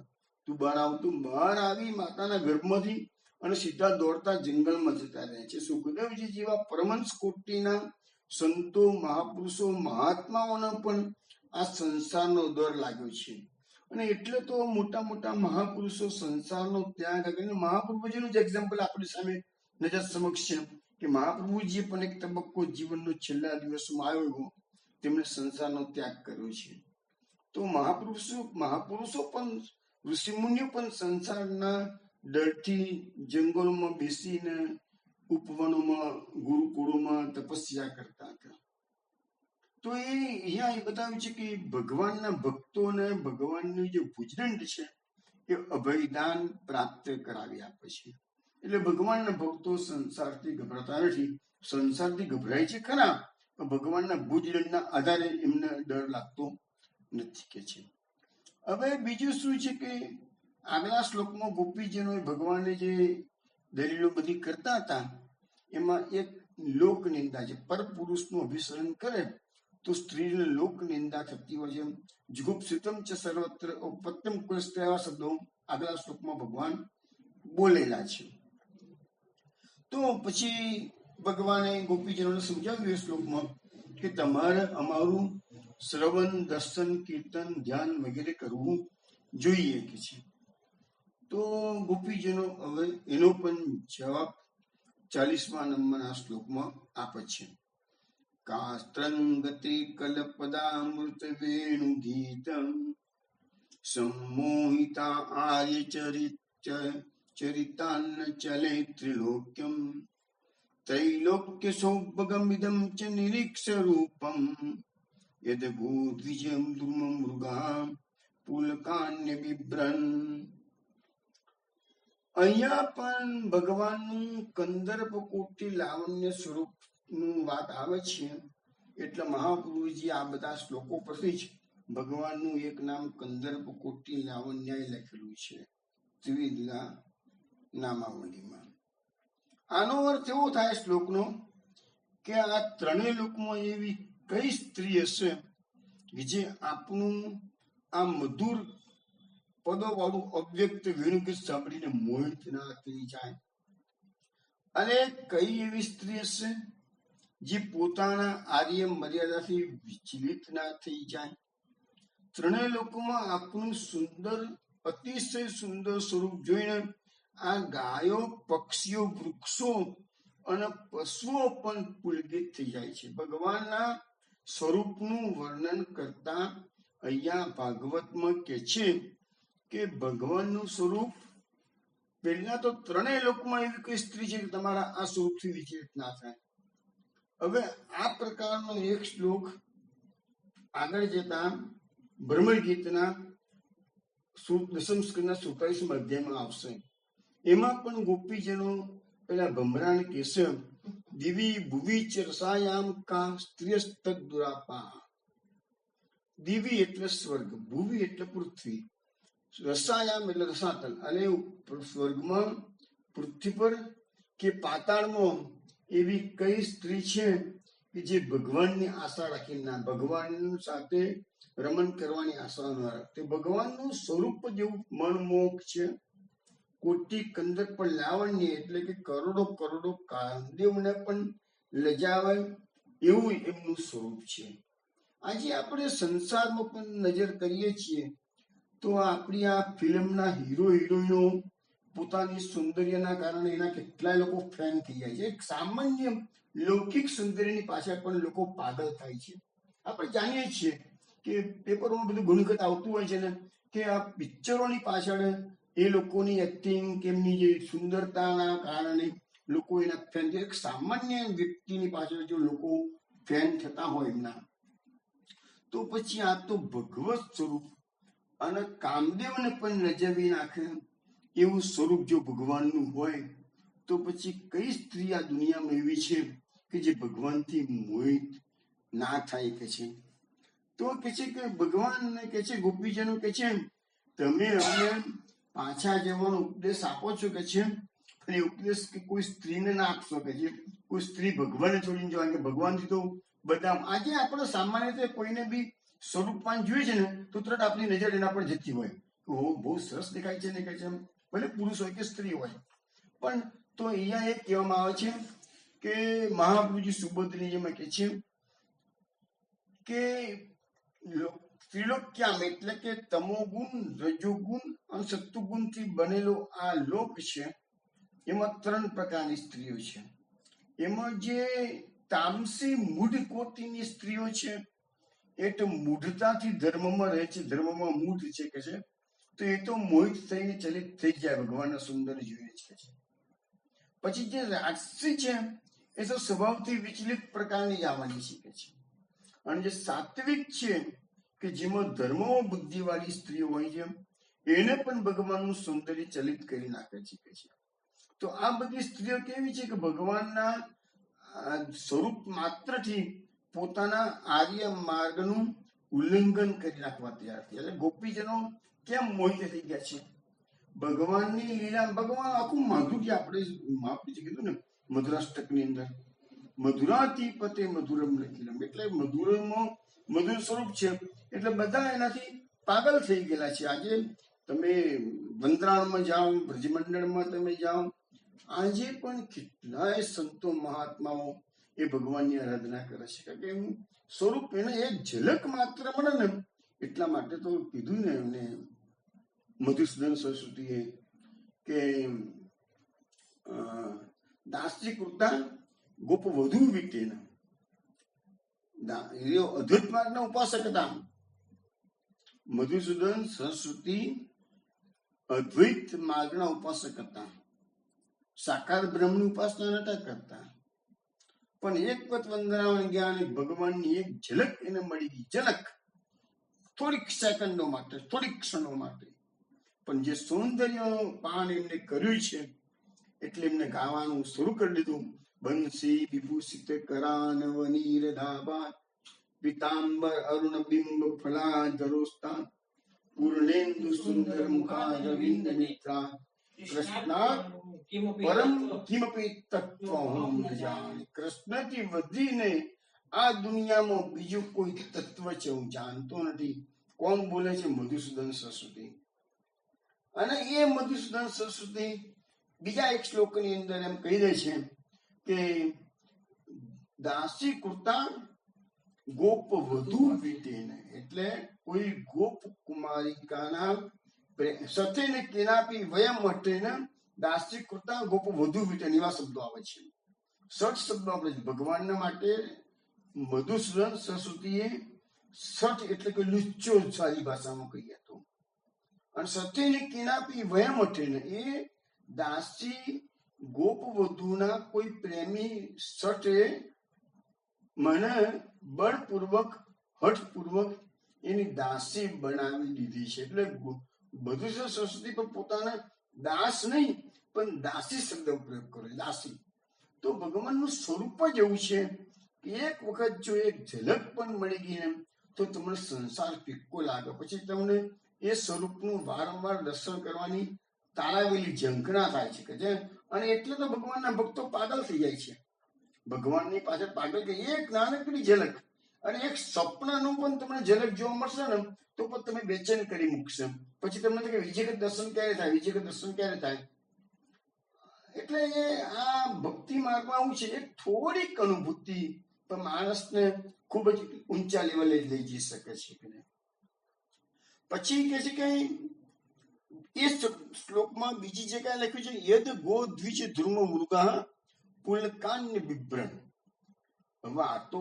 તું બહાર આવ. તું બહાર આવી માતાના ગર્ભમાંથી અને સીધા દોડતા જંગલમાં જતા રહે છે. સુખદેવજી જેવા પરમહંસ કોટીના સંતો, મહાપુરુષો, મહાત્માઓને પણ આ સંસારનો ડર લાગ્યો છે. અને એટલે તો મોટા મોટા મહાપુરુષો સંસારનો ત્યાગ કરીને, મહાપ્રભુજીનું જ એક્ઝામ્પલ આપણી સામે નજર સમક્ષ છે કે મહાપ્રભુજી પણ એક તબક્કો જીવનનો છેલ્લા દિવસમાં આવ્યો, તેમણે સંસારનો ત્યાગ કર્યો છે. તો મહાપુરુષો પણ, ઋષિમુનિઓ પણ સંસારના ડરથી જંગલોમાં બેસીને ઉપવનોમાં, ગુરુકુળોમાં તપસ્યા કરતા હતા. તો એ અહીંયા બતાવ્યું છે કે ભગવાનના ભક્તોને ભગવાનનું જે ભુજદંડ છે એ અભયદાન પ્રાપ્ત કરાવી આપે છે. એટલે ભગવાનના ભક્તો સંસારથી ગભરાતા નથી. સંસારથી ગભરાય છે ખરા, પણ ભગવાનના ભુજદંડના આધારે એમને ડર લાગતો નથી કે છે. હવે બીજું શું છે કે આગલા શ્લોકમાં ગોપીજનોએ ભગવાને જે દલીલો બધી કરતા હતા, એમાં એક લોક નિંદા છે. પરપુરુષનું અભિસરણ કરે તો સ્ત્રીને લોક નિંદા થતી હોય છે. જુગુપ્સિતમ ચ સર્વત્ર ઔપત્યમ કુલસ્ત્ય, એવા શબ્દો આગલા શ્લોકમાં ભગવાન બોલેલા છે. તો પછી ભગવાને ગોપીજનોને સમજાવ્યું એ શ્લોકમાં કે તમારે અમારું શ્રવણ, દર્શન, કીર્તન, ધ્યાન વગેરે કરવું જોઈએ કે છે. તો ગોપીજનો હવે એનો પણ જવાબ 40મા નંબરના શ્લોકમાં આપે છે. કાસ્ત્રંગતે કલ્પદામૃત વેણુ ગીતમ સંમોહિતા આર્ય ચરિતાન ચલે ત્રિલોક્યમ त्रैलोक्य सौभगमिदं च निरीक्ष रूपं यद गोद्विजं दुर्मं मृगा पुलकान्य विभ्रन. અહીંયા પણ ભગવાનનું કંદર્પ કોટી લાવણ્ય સ્વરૂપનું વાત આવે છે. એટલે મહાપ્રભુજી આ બધા શ્લોકો પરથી જ ભગવાનનું એક નામ કંદર્પ કોટી લાવણ્ય લખેલું છે ત્રિવિધા નામાવલીમાં. આનો અર્થ એવો થાય શ્લોકનો કે આ ત્રણેય લોકમાં એવી કઈ સ્ત્રી હશે કે જે આપણું આ મધુર પદો વાળું અવ્યક્ત વેણુગીત સાંભળીને મોહિત ના થઈ જાય, અને કઈ એવી સ્ત્રી હશે જે પોતાના આર્ય મર્યાદાથી વિચલિત ના થઈ જાય. ત્રણેય લોકોમાં આપણું સુંદર, અતિશય સુંદર સ્વરૂપ જોઈને આ ગાયો, પક્ષીઓ, વૃક્ષો અને પશુઓ પણ પુલકિત થઈ જાય છે. ભગવાનના સ્વરૂપનું વર્ણન કરતા અહીંયા ભાગવતમાં કે છે કે ભગવાનનું સ્વરૂપ, પહેલા તો ત્રણેય લોકમાં એવી કોઈ સ્ત્રી છે કે તમારા આ સ્વરૂપથી વિચલિત ના થાય. હવે આ પ્રકારનો એક શ્લોક આગળ જતા ભ્રમર ગીતના 10મ સ્કંદના 47મા અધ્યાયમાં આવશે. એમાં પણ ગોપીજનો પેલા ભમરાને કહેશે દિવી ભુવી ચ રસાયામ કા સ્ત્રીયસ્તદ દુરાપા. દિવી એટલે સ્વર્ગ, ભુવી એટલે પૃથ્વી, રસાયામ એટલે રસાતલ, અને સ્વર્ગમાં, પૃથ્વી પર કે પાતાળમાં એવી કઈ સ્ત્રી છે કે કે જે ભગવાનની આશા રાખી ના, ભગવાન સાથે રમણ કરવાની આશા ન રાખે, ભગવાનનું સ્વરૂપ જેવું મનમોહક છે, કોટી કંદર પણ લાવણ્ય એટલે કે કરોડો કરોડો કામદેવને પણ લજાવાય એવું એમનું સ્વરૂપ છે. આજે આપણે સંસારમાં પણ નજર કરીએ છીએ તો આપણી આ ફિલ્મના હીરો હિરોઈનો પોતાની સૌંદર્યના કારણે એના કેટલાય લોકો ફેન થઈ જાય છે. એક સામાન્ય લૌકિક સૌંદર્યની પાછળ પણ લોકો પાગલ થાય છે. આપણે જાણીએ છીએ કે પેપરોમાં બધું ઘણું આવતું હોય છે ને કે આ પિક્ચરોની પાછળ એ લોકોની એક્ટિંગ કે એમની જે સુંદરતાના કારણે લોકો એના ફેન છે. એક સામાન્ય વ્યક્તિની પાછળ જો લોકો ફેન થતા હોય એમના, તો પછી આ તો ભગવત સ્વરૂપ અને કામદેવને પણ નજવી નાખે એવું સ્વરૂપ જો ભગવાનનું હોય તો પછી કઈ સ્ત્રી આ દુનિયામાં એવી છે કે જે ભગવાનથી મોહિત ના થાય કે છે? તો કે છે કે ભગવાન કે છે, ગોપીજનો કે છે, તમે અમને પાછા જવાનો ઉપદેશ આપો છો કે છે, અને એ ઉપદેશ કે કોઈ સ્ત્રીને ના આપશો કે છે, કોઈ સ્ત્રી ભગવાનને છોડીને જવાની, કે ભગવાનથી તો બધા. આજે આપણે સામાન્ય રીતે કોઈને બી સ્વરૂપવાન જોઈએ છે ને તો તરત આપણી નજર એના પર જતી હોય કે બહુ સરસ દેખાય છે ને કે છે, ભલે પુરુષ હોય કે સ્ત્રી હોય. પણ તો અહીંયા એક કહેવામાં આવે છે કે મહાપ્રભુજી સુબોધનીજીમાં કે છે કે ત્રિલોક્યામ એટલે કે તમોગુણ, રજોગુણ અને સત્વગુણથી બનેલો આ લોક છે. એમાં 3 પ્રકારની સ્ત્રીઓ છે. એમાં જે તામસી મૂઢ કોટીની સ્ત્રીઓ છે એ તો મૂઢતાથી ધર્મમાં રહે છે, ધર્મમાં મૂઢ છે કે છે, તો એ તો મોહિત થઈને ચલિત થઈ જાય ભગવાનના સુંદર જોઈએ છે. પછી જે રાજસી છે એ તો સ્વભાવથી વિચલિત પ્રકારની આવવાની છે. અને જે સાત્વિક છે કે જેમાં ધર્મમાં બુદ્ધિવાળી સ્ત્રીઓ હોય છે એને પણ ભગવાનનું સૌંદર્ય ચલિત કરી નાખે છે. તો આ બધી સ્ત્રીઓ કેવી છે કે ભગવાનના સ્વરૂપ માત્રથી પોતાના આર્ય માર્ગનું ઉલ્લંઘન કરી નાખવા તૈયાર થયા. એટલે ગોપીજનો કેમ મોહિત થઈ ગયા છે ભગવાનની લીલા? ભગવાન આખું માધુર્ય આપણે મહાપ્રભુજી કીધું ને મધુરાષ્ટકની અંદર, મધુરાધિપતે મધુરમ લખેલમ, એટલે મધુરમાં મધુર સ્વરૂપ છે એટલે બધા એનાથી પાગલ થઈ ગયેલા છે. આજે તમે વંદરાણમાં જાઓ, બ્રજમંડળમાં તમે જાઓ, આજે પણ કેટલાય સંતો મહાત્માઓ એ ભગવાનની આરાધના કરે છે. કારણ કે એનું સ્વરૂપ એને એક ઝલક માત્ર મળે ને એટલા માટે તો કીધું ને એમને મધુસૂદન સરસ્વતીએ કે દાસજી કૃતા ગોપ વધુ વિટેન અદ્વૈત માર્ગના ઉપાસક હતા. મધુસૂદન સરસ્વતી અદ્વૈત માર્ગના ઉપાસક હતા. સાકાર બ્રહ્મની ઉપાસના નતા કરતા. પણ એક વખત વંદનાવન જ્ઞાન ભગવાનની એક ઝલક એને મળી ગઈ, ઝલક, થોડીક સેકન્ડો માટે, થોડીક ક્ષણો માટે. પણ જે સૌંદર્ય પાન એમને કર્યું છે એટલે એમને ગાવાનું શરૂ કરી દીધું. બંસી વિભૂષિત કરાનવનીર ધાબા પીતાંબર અરુણ બિંબ ફલાધરોસ્તા પૂર્ણેન્દુ સુંદર મુખા રવિન્દ નેત્રા કૃષ્ણા પરમ કિમપી તત્વ હું ન જાણે. કૃષ્ણથી વધીને આ દુનિયામાં બીજું કોઈ તત્વ છે હું જાણતો નથી. કોણ બોલે છે? મધુસૂદન સરસ્વતી. અને એ મધુસૂદન સરસ્વતી બીજા એક શ્લોકની અંદર એમ કહી દે છે કે દાસી કૃતા ગોપ વધુ વિટેન, એટલે કોઈ ગોપ કુમારિકાના સથેને કેનાપી વયમ મટેને દાસી કૃતા ગોપ વધુ વિટેન, એવા શબ્દો આવે છે. 60 શબ્દો આપણે ભગવાનના માટે મધુસૂદન સરસ્વતીએ 60 એટલે કે લુચ્ચો સારી ભાષામાં કહીએ તો. અને સથેને કેનાપી વયમ મટેને એ દાસી ગોપ વધુના કોઈ પ્રેમી સઠે મને બળપૂર્વક હઠપૂર્વક એની દાસી બનાવી દીધી છે. એટલે બધું સરસ્વતી પર પોતાના દાસ નહીં પણ દાસી શબ્દ પ્રયોગ કરે, દાસી. તો ભગવાનનું સ્વરૂપ જ એવું છે કે એક વખત જો એક ઝલક પણ મળી ગઈ એમ તો તમને સંસાર ફિક્કો લાગે. પછી તમને એ સ્વરૂપનું વારંવાર દર્શન કરવાની તારાવેલી ઝંખના થાય છે કે જે, અને એટલે તો ભગવાનના ભક્તો પાગલ થઈ જાય છે. ભગવાનની પાછળ પાગલ કે એક નાનકડી ઝલક અને એક સ્વપ્નનું પણ તમને ઝલક જોવા મળશે ને તો પણ તમે બેચેન કરી મૂકશે. પછી તમને કે વિજયગત દર્શન ક્યારે થાય, વિજયગત દર્શન ક્યારે થાય. એટલે આ ભક્તિ માર્ગમાં આવું છે, એક થોડીક અનુભૂતિ પણ માણસને ખૂબ જ ઊંચા લેવલે લઈ જઈ શકે છે. પછી કે છે કે એ શ્લોકમાં બીજી જગ્યાએ લખ્યું છે યદ ગો દ્વિજ ધ્રુમ મૃગા પુલકાન્ય બિભ્રણ. હવે આ તો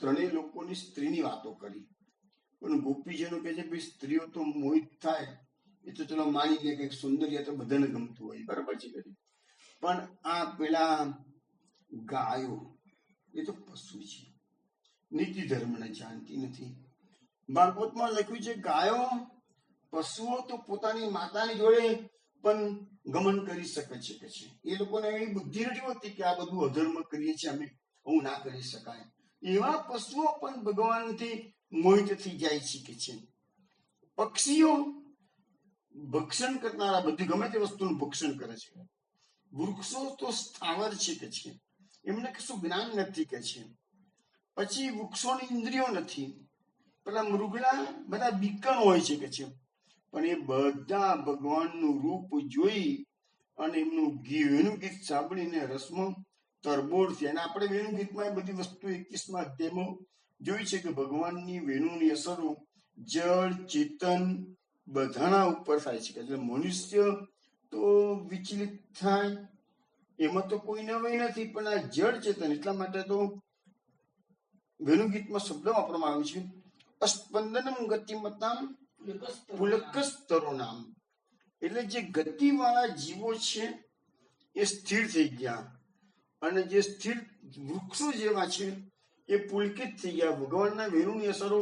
ત્રણેય લોકોની સ્ત્રીની વાતો કરી, પણ ગોપીજનો કે છે ભાઈ સ્ત્રીઓ તો મોહિત થાય એ તો ચલો માની લે કે સૌંદર્ય તો બધાને ગમતું હોય, બરાબર છે. પણ આ પેલા ગાયો એ તો પશુ છે, નીતિ ધર્મને જાણતી નથી. ભાગવતમાં લખ્યું છે ગાયો પશુઓ તો પોતાની માતાની જોડે પણ ગમન કરી શકે છે કે છે. એ લોકોને એવી બુદ્ધિ નથી હોતી કે આ બધું અધર્મ કરીએ છીએ અમે, હું ના કરી શકાય. એવા પશુઓ પણ ભગવાનથી મોહિત થઈ જાય છે કે છે. પક્ષીઓ ભક્ષણ કરનારા, બધી ગમે તે વસ્તુનું ભક્ષણ કરે છે. વૃક્ષો તો સ્થાવર છે કે છે, એમને કશું જ્ઞાન નથી કે છે. પછી વૃક્ષોની ઇન્દ્રિયો નથી. પેલા મૃગલા બધા બીકણ હોય છે કે છે, પણ એ બધા ભગવાનનું રૂપ જોઈ અને એમનું વેણુ ગીત સાંભળીને રસમાં તરબોળ છે. અને આપણે વેણુ ગીતમાં એ બધી વસ્તુ 21મા અધ્યાયમાં જોઈ છે કે ભગવાનની વેણુની અસરો જળ ચેતન બધાના ઉપર થાય છે. એટલે મનુષ્ય તો વિચલિત થાય એમાં તો કોઈ નવાઈ નથી, પણ આ જળ ચેતન એટલા માટે તો વેણુ ગીતમાં શબ્દ વાપરવામાં આવ્યું છે અસ્પંદનમ ગતિમતામ પુલકસ્તરોનામ. એટલે જે ગતિવાળા જીવો છે એ સ્થિર થઈ ગયા, અને જે સ્થિર વૃક્ષો જેવા છે એ પુલકિત થઈ ગયા. ભગવાનના વેણુની અસરો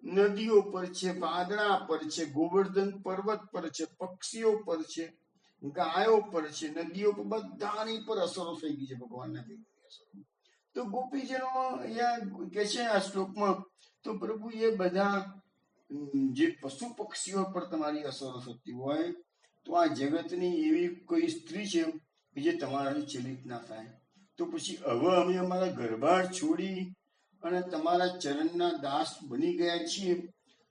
નદીઓ પર છે, વાદળા પર છે, ગોવર્ધન પર્વત પર છે, પક્ષીઓ પર છે, ગાયો પર છે, નદીઓ પર, બધાની પર અસરો થઈ ગઈ છે ભગવાનના વેણુની અસરો. તો ગોપીજનો અહીંયા કે છે આ શ્લોકમાં, તો પ્રભુ એ બધા જે પશુ પક્ષીઓ પર તમારી અસરો થતી હોય તો આ જગતની એવી કોઈ સ્ત્રી છે કે જે તમારાથી ચલિત ના થાય. તો પછી હવે અમે અમારા ઘરબાર છોડી અને તમારા ચરણના દાસ બની ગયા છીએ,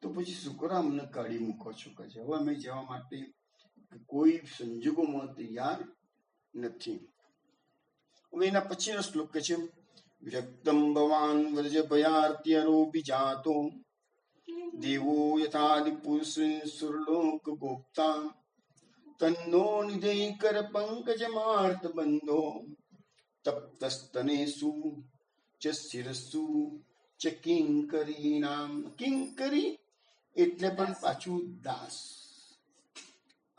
તો પછી શું કરો અમને કાઢી મૂકો છો કે છે. હવે અમે જવા માટે કોઈ સંજોગોમાં તૈયાર નથી. હવે એના પછીનો શ્લોક છે વ્યક્તમ ભવાન વ્રજ ભયાર્ત્યરોપી જાતો દેવો યથાદિ પુરુષ સુરલોક ગોપ્તા તન્નો નિધય કર પંકજ માર્ત બંધો તપ્તસ્તનેસુ ચ શિરસુ ચ કિંકરી નામ. કિંકરી એટલે પણ પાછું દાસ.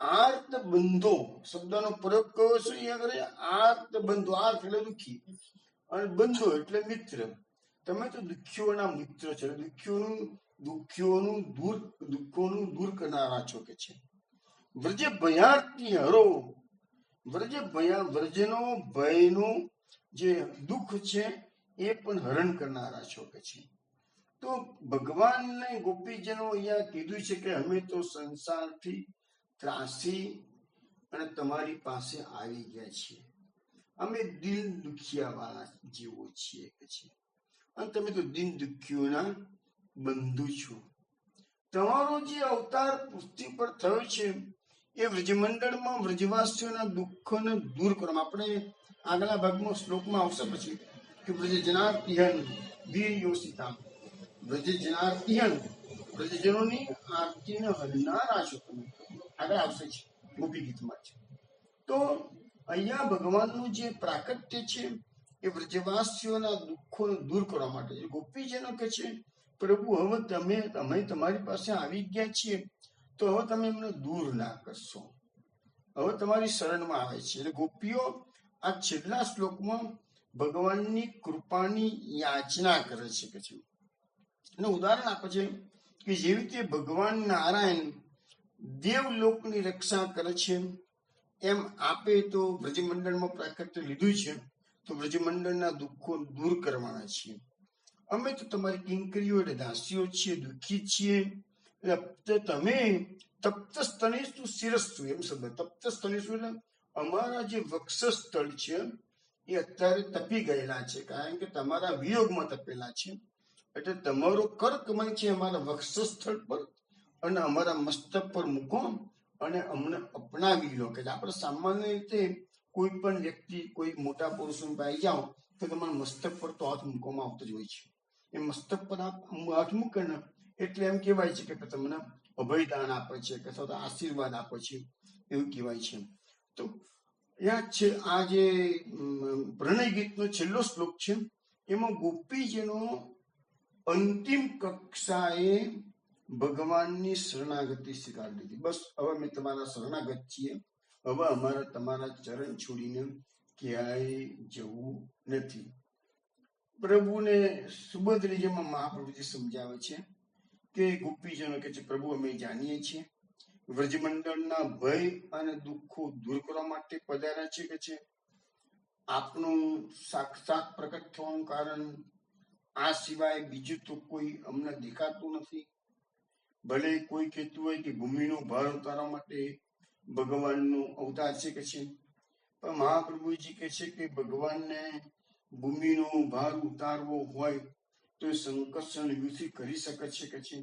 આર્ત બંધો શબ્દનો પ્રયોગ કયો છે? આર્ત બંધો, આર્ત એટલે દુઃખી અને બંધો એટલે મિત્ર. તમે તો દુઃખીઓના મિત્ર છો, દુઃખોનું દૂર કરનારા છો કે છે. વ્રજ ભયાર્થી હરો, વ્રજનો ભયનું જે દુઃખ છે એ પણ હરણ કરનારા છો કે છે. તો ભગવાનને ગોપીજનો અહીંયા કીધું છે કે અમે તો સંસારથી ત્રાસી અને તમારી પાસે આવી ગયા છીએ. અમે દિલ દુખિયા વાળા જીવો છીએ કે છે, અને તમે તો દિન દુખીઓના બંધુ છો. તમારો જે અવતાર પૃથ્વી પર થયો છે એ વ્રજમંડળમાં વ્રજવાસીઓના દુઃખોને દૂર કરવામાં. આપણે આગલા ભાગમાં શ્લોકમાં આવશે પછી કે વ્રજજનાર્તિહન વીર યોષિતા, વ્રજજનાર્તિહન વ્રજજનોની આરતીને હરનારા છો તમે. આગળ આવશે છે ગોપી ગીતમાં છે. તો અહીંયા ભગવાનનું જે પ્રાકટ્ય છે એ વ્રજવાસીઓના દુઃખોને દૂર કરવા માટે છે. ગોપીજનો કે છે પ્રભુ હવે અમે તમારી પાસે આવી ગયા છીએ, તો હવે તમે એમને દૂર ના કરશો. હવે તમારી શરણમાં આવે છે. એટલે ગોપીઓ આ છેલ્લા શ્લોકમાં ભગવાનની કૃપાની યાચના કરે છે કે છે. અને ઉદાહરણ આપે છે કે જેવી રીતે ભગવાન નારાયણ દેવલોકની રક્ષા કરે છે, એમ આપે તો વ્રજમંડળમાં પ્રાકટ્ય લીધું છે, તો વ્રજમંડળના દુઃખો દૂર કરવાના છીએ. અમે તો તમારી કિંકરીઓ એટલે દાસીઓ છીએ, દુઃખી છીએ. તમે તપ્ત સ્તનેષુ શિરસ્સુ, એમ શબ્દ તપ્ત સ્તનેષુ એટલે અમારા જે વક્ષસ્થળ છે એ અત્યારે તપી ગયેલા છે, કારણ કે તમારા વિયોગમાં તપેલા છે. એટલે તમારો કર કમાય છે અમારા વક્ષસ્થળ પર અને અમારા મસ્તક પર મૂકો અને અમને અપનાવી લો. કે આપણે સામાન્ય રીતે કોઈ પણ વ્યક્તિ, કોઈ મોટા પુરુષો પાસે જાઓ તો તમારા મસ્તક પર તો હાથ મૂકવામાં આવતો જ હોય છે. એ મસ્તક પર હાથ મૂકે ને એટલે એમ કહેવાય છે કે તમને અભયદાન આપે છે કે અથવા તો આશીર્વાદ આપે છે, એવું કહેવાય છે. તો યાદ છે આ જે પ્રણય ગીતનો છેલ્લો શ્લોક છે, એમાં ગોપીજીનો અંતિમ કક્ષાએ ભગવાનની શરણાગતિ સ્વીકારી લીધી. બસ હવે અમે તમારા શરણાગત છીએ, હવે અમારે તમારા ચરણ છોડીને ક્યાંય જવું નથી. પ્રભુને સુભદ્રીજીમાં મહાપ્રભુજી સમજાવે છે કે ગોપીજનો કે છે, પ્રભુ અમે જાણીએ છીએ વ્રજમંડળના ભય અને દુઃખો દૂર કરવા માટે પધાર્યા છે. કે છે આપનું સાક્ષાત પ્રકટ થવાનું કારણ આ સિવાય બીજું તો કોઈ અમને દેખાતું નથી. ભલે કોઈ કહેતું હોય કે ભૂમિનો ભાર ઉતારવા માટે ભગવાનનો અવતાર છે કે છે, પણ મહાપ્રભુજી કહે છે કે ભગવાનને ભૂમિનો ભાર ઉતારવો હોય તો એ સંકર્ષણ યુથી કરી શકે છે કે છે.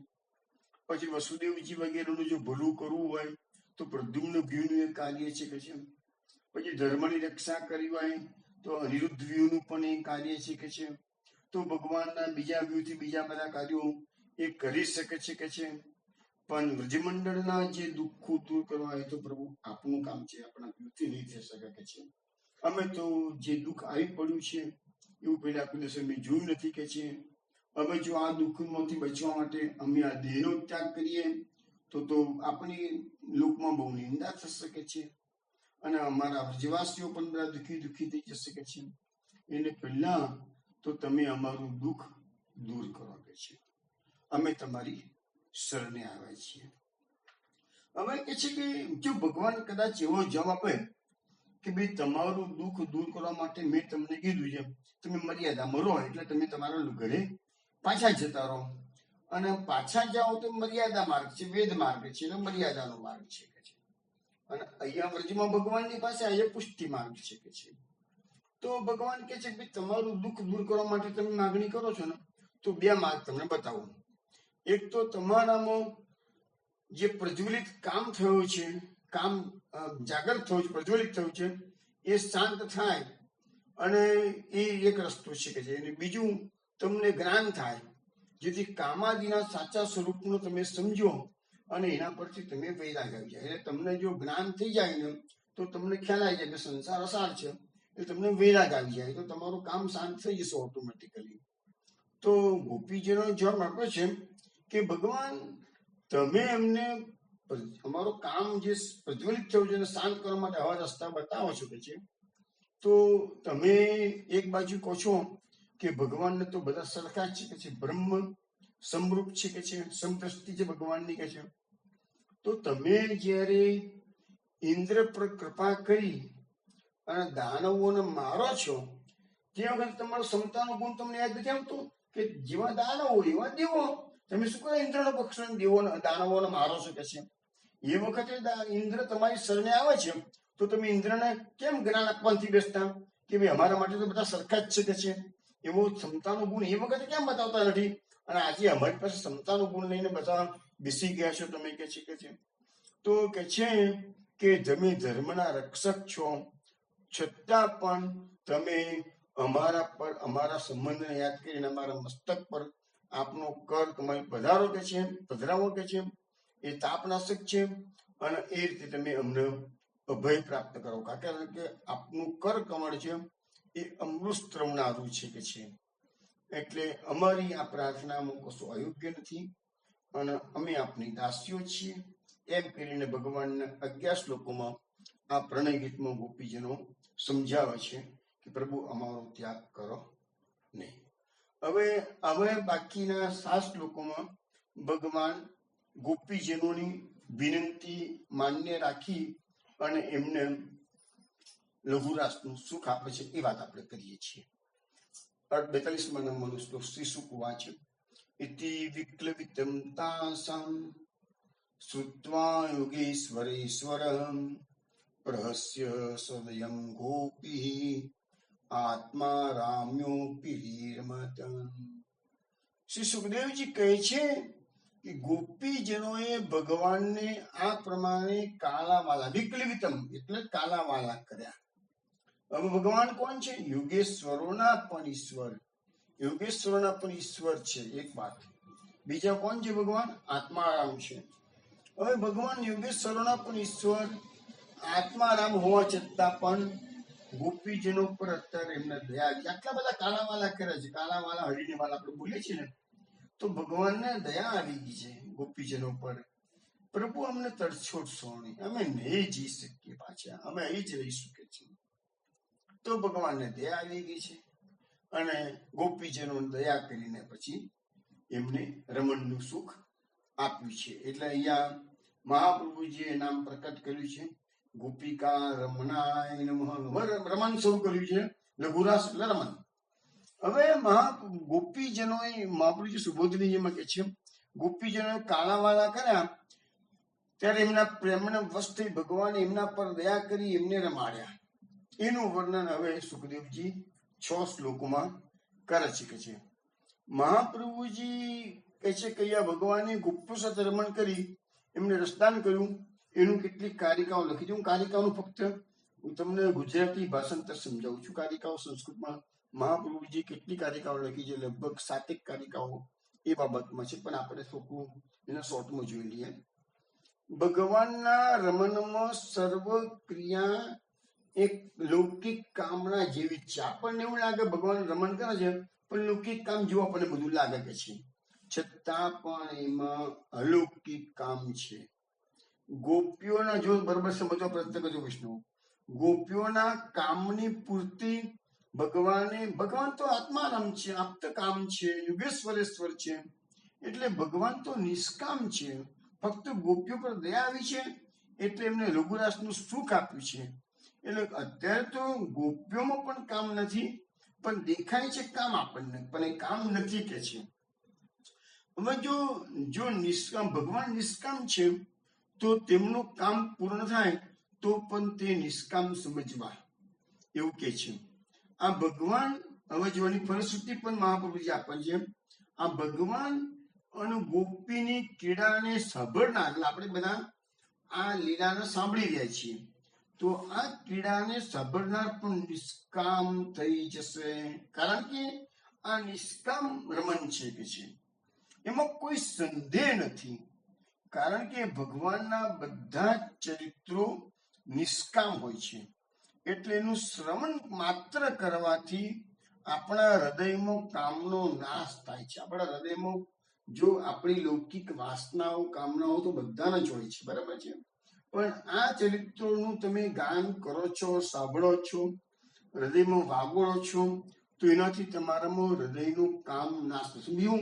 પછી વસુદેવજી વગેરેનું જો ભલું કરવું હોય તો પ્રદ્યુમ્ન વ્યૂહનું એ કાર્ય છે કે છે. પછી ધર્મની રક્ષા કરવી હોય તો અનિરુદ્ધ વ્યૂહનું પણ એ કાર્ય છે કે છે. તો ભગવાનના બીજા વ્યૂહથી બીજા બધા કાર્યો એ કરી શકે છે કે છે. પણ વ્રજમંડળના જે દુઃખો દૂર કરવા એ તો પ્રભુ આપનું કામ છે, આપણા વ્યૂહથી નહીં થઈ શકે કે છે. અમે તો જે દુઃખ આવી પડ્યું છે એવું પહેલા કોઈ દિવસ અમે જોયું નથી કે છે. હવે જો આ દુઃખમાંથી બચવા માટે અમે આ દેહનો ત્યાગ કરીએ તો આપણી લોકમાં બહુ નિંદા થઈ શકે છે અને અમારા વ્રજવાસીઓ પણ બધા દુઃખી થઈ જશે કે છે. એને પહેલા તો તમે અમારું દુઃખ દૂર કરો કે છે. અમે તમારી શરણે આવ્યા છીએ. હવે કે છે કે જો ભગવાન કદાચ એવો જવાબ આપે કે ભાઈ તમારું દુઃખ દૂર કરવા માટે મેં તમને કીધું છે, તમે મર્યાદામાં રહો, એટલે તમે તમારા ઘરે પાછા જતા રહો. અને પાછા જાઓ તો મર્યાદા માર્ગ છે, વેદ માર્ગ છે, એટલે મર્યાદાનો માર્ગ છે કે છે. અને અહીંયા વ્રજમાં ભગવાનની પાસે અહીંયા પુષ્ટિ માર્ગ છે કે છે. તો ભગવાન કે છે ભાઈ તમારું દુઃખ દૂર કરવા માટે તમે માગણી કરો છો ને, તો બે માર્ગ તમને બતાવું. એક તો તમારામાં જે પ્રજ્વલિત કામ થયું છે, કામ જાગૃત થયું છે, પ્રજ્વલિત થયું છે, એ શાંત થાય અને એ એક રસ્તો છે કે છે. અને બીજું તમને જ્ઞાન થાય, જેથી કામાદિના સાચા સ્વરૂપનો તમે સમજો અને એના પરથી તમે વૈરાગ આવી જાય. એટલે તમને જો જ્ઞાન થઈ જાય ને તો તમને ખ્યાલ આવી જાય કે સંસાર અસાર છે, એટલે તમને વૈરાગ આવી જાય તો તમારું કામ શાંત થઈ જશે ઓટોમેટિકલી. તો ગોપીજીનો જવાબ આપે છે કે ભગવાન તમે એમને અમારું કામ જે પ્રજ્વલિત થયું છે એને શાંત કરવા માટે આવા રસ્તા બતાવો છો કે છે. તો તમે એક બાજુ કહો છો કે ભગવાનને તો બધા સરખા છે કે છે, બ્રહ્મ સમરૂપ છે કે છે, સમદ્રષ્ટિ છે ભગવાનની કે છે. તો તમે જ્યારે ઇન્દ્ર પર કૃપા કરી અને દાનવોને મારો છો તે વખતે તમારો સમતાનો ગુણ તમને યાદ નથી આવતો કે જેવા દાનવો એવા દેવો. તમે શું કરો ઇન્દ્રનો પક્ષ દાનવોને મારો છો કે છે. એ વખતે ઇન્દ્ર તમારી શરણે આવે છે તો તમે ઇન્દ્રને કેમ જ્ઞાન આપવાથી બેસતા કે ભાઈ અમારા માટે તો બધા સરખા જ છે કે છે. એવો ક્ષમતાનો ગુણ એ વખતે કેમ બતાવતા નથી, અને આજે અમારી પાસે ક્ષમતાનો ગુણ લઈને બધા બેસી ગયા છો તમે કે છે. તો કે છે કે તમે ધર્મના રક્ષક છો, છતાં પણ તમે અમારા પર અમારા સંબંધને યાદ કરીને અમારા મસ્તક પર આપનો કર તમારે પધરાવો કે છે. એ તાપનાશક છે અને એ રીતે તમે અમને અભય પ્રાપ્ત કરો, કારણ કે આપનું કર કમળ છે એ અમૃત ત્રવનારું છે કે છે. એટલે અમારી આ પ્રાર્થનામાં કશું અયોગ્ય નથી અને અમે આપની દાસીઓ છીએ એમ કરીને ભગવાનના 11 શ્લોકોમાં આ પ્રણય ગીતમાં ગોપીજનો સમજાવે છે કે પ્રભુ અમારો ત્યાગ કરો નહીં. હવે બાકીના 7 શ્લોકોમાં ભગવાન ગોપીજનોની વિનંતી માન્ય રાખી અને એમને લઘુરાસનું સુખ આપે છે એ વાત આપણે કરીએ છીએ. 42મા નંબરનો શ્લોક શ્રી શુક વાંચે ઇતિ વિક્લવિતમ તાસામ શ્રુત્વા યોગેશ્વરેશ્વરમ પ્રહસ્ય સદયમ ગોપી આત્મા રામ્યો પિરીર્મત. શ્રી સુખદેવજી કહે છે કે ગોપીજનોએ ભગવાનને આ પ્રમાણે કાલાવાલા, વિકલવિતમ એટલે કાલાવાલા કર્યા. હવે ભગવાન કોણ છે? યોગેશ્વરોના પણ ઈશ્વર, યોગેશ્વરોના પણ ઈશ્વર છે એક વાત. બીજા કોણ છે? ભગવાન આત્મારામ છે. હવે ભગવાન યોગેશ્વરોના પણ ઈશ્વર, આત્મારામ હોવા છતાં પણ ગોપીજનો પર અત્યારે એમને દયા, આટલા બધા કાલાવાલા કર્યા છે. કાલાવાલા હરિને વાલા આપણે બોલીએ છીએ ને, તો ભગવાનને દયા આવી ગઈ છે ગોપીજનો પર. પ્રભુ અમને તરછોડશો નહીં, અમે નહીં જી શકીએ પાછા, અમે અહીં જ રહી શકે છે. તો ભગવાનને દયા આવી ગઈ છે અને ગોપીજનો દયા કરીને પછી એમને રમણનું સુખ આપ્યું છે. એટલે અહીંયા મહાપ્રભુજીએ નામ પ્રકટ કર્યું છે, ગોપિકા રમણાય નમઃ. રમણ શરૂ કર્યું છે, લઘુરાસ એટલે રમણ. હવે ગોપીજનોએ, મહાપ્રભુજી સુબોધનીજીમાં કે છે, ગોપીજનોએ કાલાવાલા કર્યા ત્યારે એમના પ્રેમને વશ થઈ ભગવાને એમના પર દયા કરી એમને રમાડ્યા. એનું વર્ણન હવે સુખદેવજી 6 શ્લોકોમાં કરે છે. કે છે મહાપ્રભુજી કહે છે કે અહીંયા ભગવાને ગોપીઓ સાથે રમણ કરી એમને રસદાન કર્યું. એનું કેટલીક કારિકાઓ લખી છે. હું કારિકાઓનું ફક્ત હું તમને ગુજરાતી ભાષાંતર સમજાવું છું. કારિકાઓ સંસ્કૃતમાં મહાપ્રભુજી કેટલી કારિકાઓ લખી છે, લગભગ 7 કારિકાઓ એ બાબતમાં છે, પણ આપણે થોડું એના શોર્ટમાં જોઈ લઈએ. ભગવાનના રમણમાં સર્વ ક્રિયા એક લૌકિક કામના જેવી જ છે. આપણને એવું લાગે ભગવાન રમણ કરે છે, પણ લૌકિક કામ જેવું આપણને બધું લાગે કે છે, છતાં પણ એમાં અલૌકિક કામ છે. ગોપીઓના, જો બરોબર સમજવા પ્રયત્ન કરજો વિષ્ણુ, ગોપીઓના કામની પૂર્તિ ભગવાન તો આત્મારામ છે, આપ્ત કામ છે, યુગેશ્વરેશ્વર છે. એટલે ભગવાન તો નિષ્કામ છે. ફક્ત ગોપીઓ પર દયા આવી છે એટલે એમને રઘુરાસનું સુખ આપ્યું છે. એટલે અત્યારે તો ગોપીઓમાં પણ કામ નથી, પણ દેખાય છે કામ આપણને, પણ એ કામ નથી કે છે. હવે જો નિષ્કામ, ભગવાન નિષ્કામ છે તો તેમનું કામ પૂર્ણ થાય તો પણ તે નિષ્કામ સમજવા, એવું કે છે. આ ભગવાન, હવે જોવાની ફલશ્રુતિ પણ મહાપ્રભુજી આપે છે. આ ભગવાન અને ગોપીની ક્રીડાને સાંભળનાર, એટલે આપણે બધા આ લીલાને સાંભળી રહ્યા છીએ, તો આ ક્રીડાને સાંભળનાર પણ નિષ્કામ થઈ જશે. કારણ કે આ નિષ્કામ રમણ છે કે છે, એમાં કોઈ સંદેહ નથી. કારણ કે ભગવાનના બધા ચરિત્રો નિષ્કામ હોય છે. એટલે એનું શ્રવણ માત્ર કરવાથી આપણા હૃદયમાં કામનો નાશ થાય છે. આપણા હૃદયમાં જો આપણી લૌકિક વાસનાઓ, કામનાઓ તો બધાને જ હોય છે, બરાબર છે, પણ આ ચરિત્રોનું તમે ગાન કરો છો, સાંભળો છો, હૃદયમાં વાગોળો છો, તો એનાથી તમારામાં હૃદયનું કામ નાશ થશે. બીજું,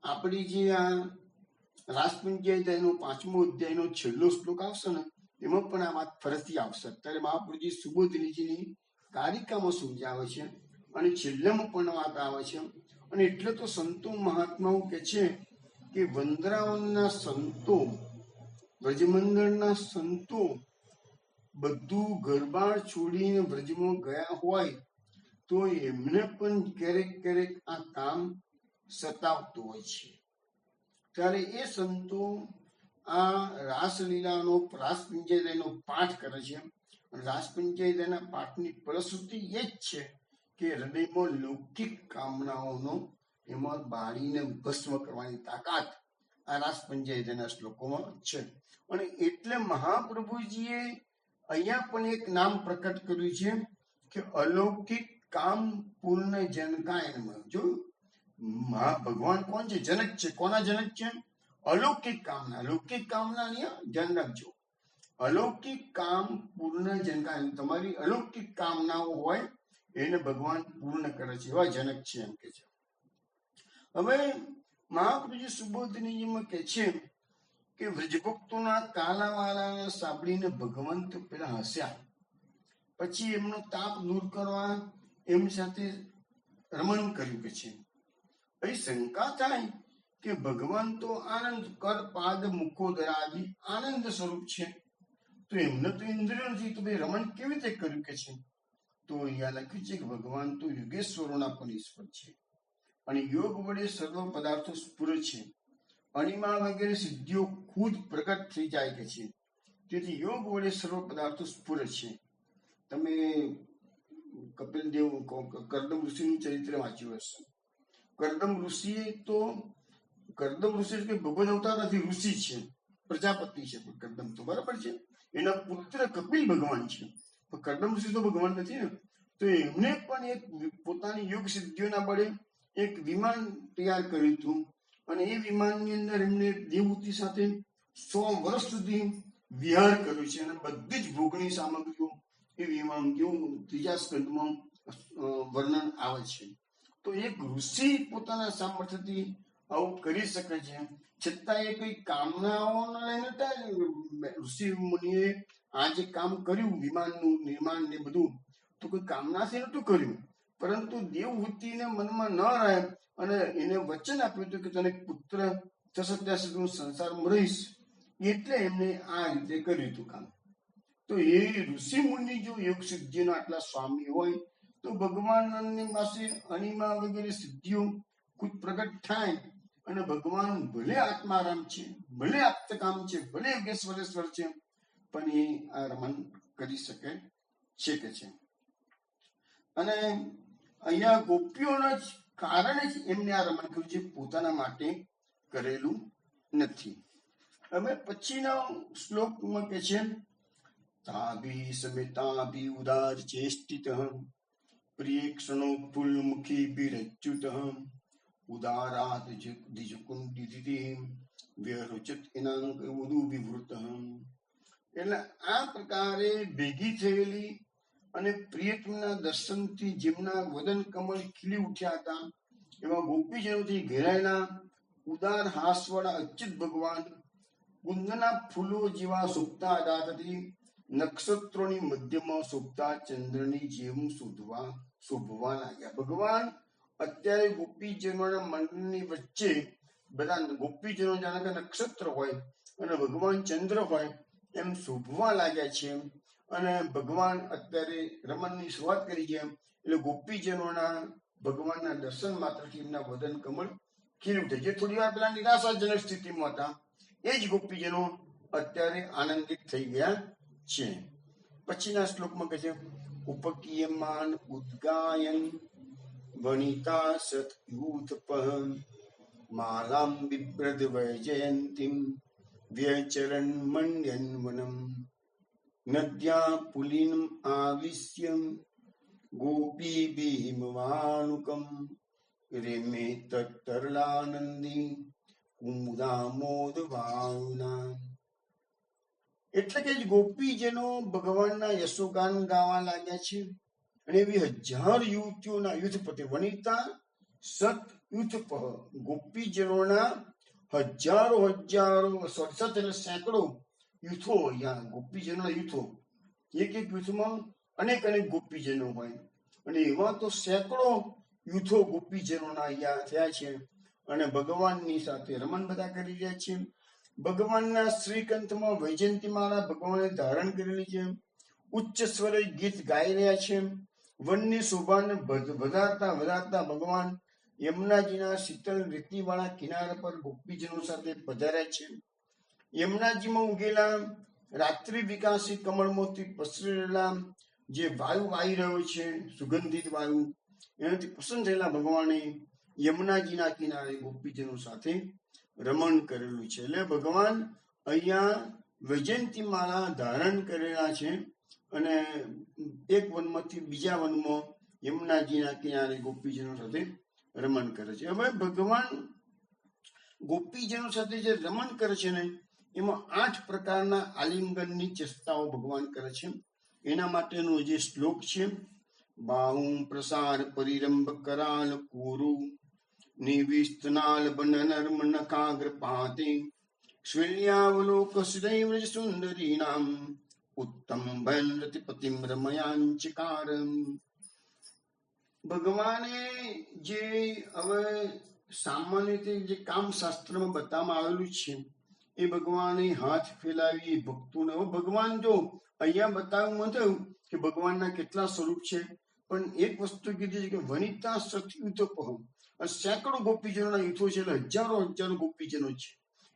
આપણી જે આ રાસપંચાયતનો 5મો અધ્યાયનો છેલ્લો શ્લોક આવશે ને, એમાં પણ આ વાત ફરીથી આવશે. અત્યારે મહાપ્રભુજી સુબોધનીજીની કારિકામાં સમજાવે છે અને છેલ્લામાં પણ વાત આવે છે. અને એટલે તો સંતો મહાત્માઓ કે છે કે વંદરાવનના સંતો, વ્રજમંડળના સંતો બધું ઘરબાર છોડીને વ્રજમાં ગયા હોય તો એમને પણ ક્યારેક ક્યારેક આ કામ સતાવતું હોય છે. ત્યારે એ સંતો આ રાસલીલાનો, રાસપંચાયતનો પાઠ કરે છે. રાસપંચાયતના પાઠની ફલશ્રુતિ એ જ છે કે હૃદયમાં લૌકિક કામનાઓનો એમાં બાળીને ભસ્મ કરવાની તાકાત આ રાસપંચાયતના શ્લોકોમાં છે. અને એટલે મહાપ્રભુજીએ અહીંયા પણ એક નામ પ્રકટ કર્યું છે કે અલૌકિક કામ પૂર્ણ જનકાયનમાં. જો ભગવાન કોણ છે? જનક છે. કોના જનક છે? અલૌકિક કામના. લૌકિક કામના ધ્યાન રાખજો. અલૌકિક કામ પૂર્ણ જનકાય, તમારી અલૌકિક કામનાઓ હોય એને ભગવાન પૂર્ણ કરે છે, એવા જનક છે એમ કે છે. હવે મહાપ્રભુજી સુબોધનીજીમાં કે છે કે વ્રજભક્તોના કાલાવાલાને સાંભળીને ભગવંત પેલા હસ્યા, પછી એમનો તાપ દૂર કરવા એમની સાથે રમણ કર્યું કે છે. પછી શંકા થાય કે ભગવાન તો આનંદ, કર પાદ મુખોદરાદિ આનંદ સ્વરૂપ છે, તો એમને તો ઇન્દ્રિયો નથી, તો ભાઈ રમણ કેવી રીતે કર્યું કે છે. તો અહીંયા લખ્યું છે કે ભગવાન તો યુગેશ્વરોના પણ ઈશ્વર છે અને યોગ વડે સર્વ પદાર્થો સ્ફુરે છે. અણિમા વગેરે સિદ્ધિઓ ખુદ પ્રગટ થઈ જાય કે છે. તેથી યોગ વડે સર્વ પદાર્થો સ્ફુરે છે. તમે કપિલ દેવ કરદમ ઋષિનું ચરિત્ર વાંચ્યું હશે. કરદમ ઋષિ કે ભગવદ અવતાર નથી, ઋષિ છે, પ્રજાપતિ છે. કરદમ તો બરાબર છે, એના પુત્ર કપિલ ભગવાન છે, પણ કરદમ ઋષિ તો ભગવાન નથી ને. તો એમને પણ એક પોતાની યોગ સિદ્ધિઓના બળે એક વિમાન તૈયાર કર્યું હતું અને એ વિમાનની અંદર એમને દેવહૂતિ સાથે 100 વર્ષ સુધી વિહાર કર્યો છે અને બધી જ ભોગની સામગ્રીઓ એ વિમાન કેવું ત્રીજા સ્કંદમાં વર્ણન આવે છે. તો એક ઋષિ પોતાના સામર્થ્યથી આવું કરી શકે છે, છતાં એ કઈ કામનાઓને લઈને ઋષિ મુનિએ આ જે કામ કર્યું વિમાનનું નિર્માણ ને બધું, તો કોઈ કામનાથી નતું કર્યું, પરંતુ દેવહૂતિને મનમાં ન રહે અને એને વચન આપ્યું હતું કે તને પુત્ર થશે ત્યાં સુધી હું સંસારમાં રહીશ, એટલે એમને આ રીતે કર્યું હતું કામ. તો એ ઋષિ મુનિ જો યોગ સિદ્ધિના આટલા સ્વામી હોય તો ભગવાનની પાસે અણિમા વગેરે સિદ્ધિઓ ખુદ પ્રગટ થાય અને ભગવાન ભલે આત્મારામ છે, ભલે આપ્તકામ છે, ભલે યોગેશ્વરેશ્વર છે, પણ એ આ રમણ કરી શકે છે કે છે. અને અહીંયા ગોપીઓના જ કારણે જ એમને આ રમણ કર્યું છે, પોતાના માટે કરેલું નથી. હવે પછીના શ્લોકમાં કે છે તાભી સમિતાભી ઉદાર ચેષ્ટિત પ્રિયક્ષણો ફૂલમુખી બિરચ્યુત ઉદારાત દ્વિજકુંડિતિ વ્યરુચિત ઇનાંક ઉદુ વિવૃત. એટલે આ પ્રકારે ભેગી થયેલી અને પ્રિયતમના દર્શનથી જેમના વદન કમળ ખીલી ઉઠ્યા હતા એવા ગોપીજનોથી ઘેરાયેલા ઉદાર હાસવાળા અચ્યુત ભગવાન કુંદના ફૂલો જેવા શોભતા દાંતથી નક્ષત્રોની મધ્યમાં શોભતા ચંદ્રની જેમ શોભવા લાગ્યા. ભગવાન અત્યારે ગોપીજનોના મંડળની વચ્ચે બધા ગોપીજનો જાણે કે નક્ષત્ર હોય અને ભગવાન ચંદ્ર હોય એમ શોભવા લાગ્યા છે. અને ભગવાન અત્યારે રમણની શરૂઆત કરી છે એટલે ગોપીજનોના ભગવાનના દર્શન માત્રથી એમના વદન કમળ ખીલી ઉઠે. જે થોડી વાર પેલા નિરાશાજનક સ્થિતિમાં હતા એ જ ગોપીજનો અત્યારે આનંદિત થઈ ગયા છે. પછીના શ્લોકમાં કહે છે ઉપકીયમાન ઉદ્ગાયન વનિતા સતયુથપઃ માલામ બિભ્રદ વૈજયંતીમ વ્યચરન મન્યન વનમ નદ્યા પુલિનમ આવિશ્યમ ગોપી ભીમવાનુકમ રેમે તત્તરલાનંદી કુમુદામોદ ભાવના. એટલે કે ગોપીજનો ભગવાનના યશોગાન ગાવા લાગ્યા છે અને એવી 1000 યુવતીઓના યુથપતિ વનિતા સત યુથપ ગોપીજનોના હજારો સત એટલે સેંકડો યુથો, ગોપીજનોના યુથો, એક યુથમાં અનેક ગોપીજનો હોય અને એવા તો સેંકડો યુથો ગોપીજનોના અહીંયા થયા છે અને ભગવાનની સાથે રમણ બધા કરી રહ્યા છે. ભગવાનના શ્રીકંઠમાં વૈજયંતીમાળા ભગવાને ધારણ કરેલી છે. ઉચ્ચ સ્વરે ગીત ગાઈ રહ્યા છે. વનની શોભાને વધારતા ભગવાન યમુનાજીના શીતળ રેતીવાળા કિનારા પર ગોપીજનો સાથે પધાર્યા છે. યમુનાજીમાં ઉગેલા રાત્રિ વિકાસી કમળમાંથી પસરેલા જે વાયુ આવી રહ્યો છે, સુગંધિત વાયુ, એનાથી પસંદ થયેલા ભગવાને યમુનાજીના કિનારે ગોપીજનો સાથે રમણ કરેલું છે. એટલે ભગવાન અહીંયા વૈજયંતી માળા ધારણ કરેલા છે અને એક વનમાંથી બીજા વનમાં યમુનાજીના કિનારે ગોપીજનો સાથે રમણ કરે છે. હવે ભગવાન ગોપીજનો સાથે જે રમણ કરે છે ને એમાં 8 પ્રકારના આલિંગનની ચેષ્ટાઓ ભગવાન કરે છે. એના માટેનો જે શ્લોક છે બાહું પ્રસાર પરિરંભ કરાલ કુરુ નિવિસ્તનાલ બનનર્મ નખાગ્ર પાતે શ્વેલ્યાવલોક શ્રીવ્રજ સુંદરીનામ ઉત્તમ ભૈરતિપતિમ રમયાંચકાર. ભગવાને જે હવે સામાન્ય રીતે જે કામ શાસ્ત્રમાં બતાવવામાં આવેલું છે એ ભગવાને હાથ ફેલાવી ભક્તોને, ભગવાન જો અહીંયા બતાવવામાં થયું કે ભગવાનના કેટલા સ્વરૂપ છે, પણ એક વસ્તુ કીધી છે કે વનિતા સતયુતપહમ, સેંકડો ગોપીજનોના યુથો છે, એટલે હજારો હજારો ગોપીજનો છે.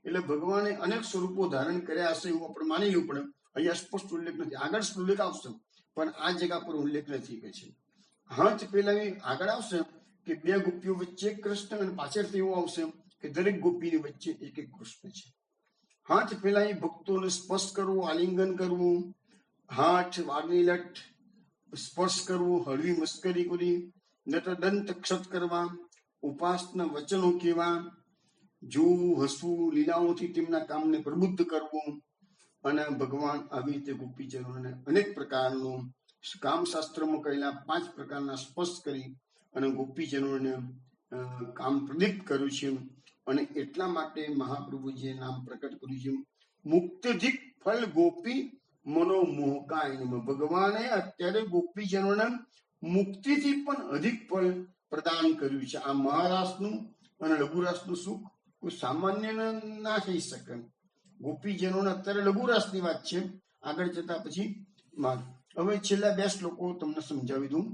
એટલે ભગવાને અનેક સ્વરૂપો ધારણ કર્યા હશે એવું આપણે માની લેવું પડે. અહીંયા સ્પષ્ટ ઉલ્લેખ નથી, આગળ ઉલ્લેખ આવશે પણ આ જગ્યા પર ઉલ્લેખ નથી કે છે. હંચ પેલા આગળ આવશે કે બે ગોપીઓ વચ્ચે કૃષ્ણ, અને પાછળથી એવું આવશે કે દરેક ગોપીની વચ્ચે એક એક કૃષ્ણ છે. હાથ પેલા ભક્તોને સ્પર્શ કરવું, આલિંગન કરવું, હાથ વારની લટ સ્પર્શ કરવું, હળવી મસ્કરી કરી, નટદંત ક્ષત કરવા, ઉપાસના વચનો કેવા, જોવું, હસવું, લીલાઓથી તેમના કામને પ્રબુદ્ધ કરવું. અને ભગવાન આવી રીતે ગોપીજનોને અનેક પ્રકારનું કામશાસ્ત્રમાં કહેલા 5 પ્રકારના સ્પર્શ કરી અને ગોપીજનોને કામ પ્રદીપ્ત કર્યું છે. અને એટલા માટે મહાપ્રભુજીએ નામ પ્રકટ કર્યું છે મુક્તિધિક ફલ ગોપી મનોમોહકાય. ભગવાને અત્યારે ગોપીજનોને મુક્તિથી પણ અધિક ફળ પ્રદાન કર્યું છે. આ મહારાસનું અને લઘુરાસનું સુખ કોઈ સામાન્ય ના થઈ શકે. ગોપીજનોને અત્યારે લઘુરાસની વાત છે, આગળ જતા પછી હવે છેલ્લા 2 શ્લોકો તમને સમજાવી દઉં.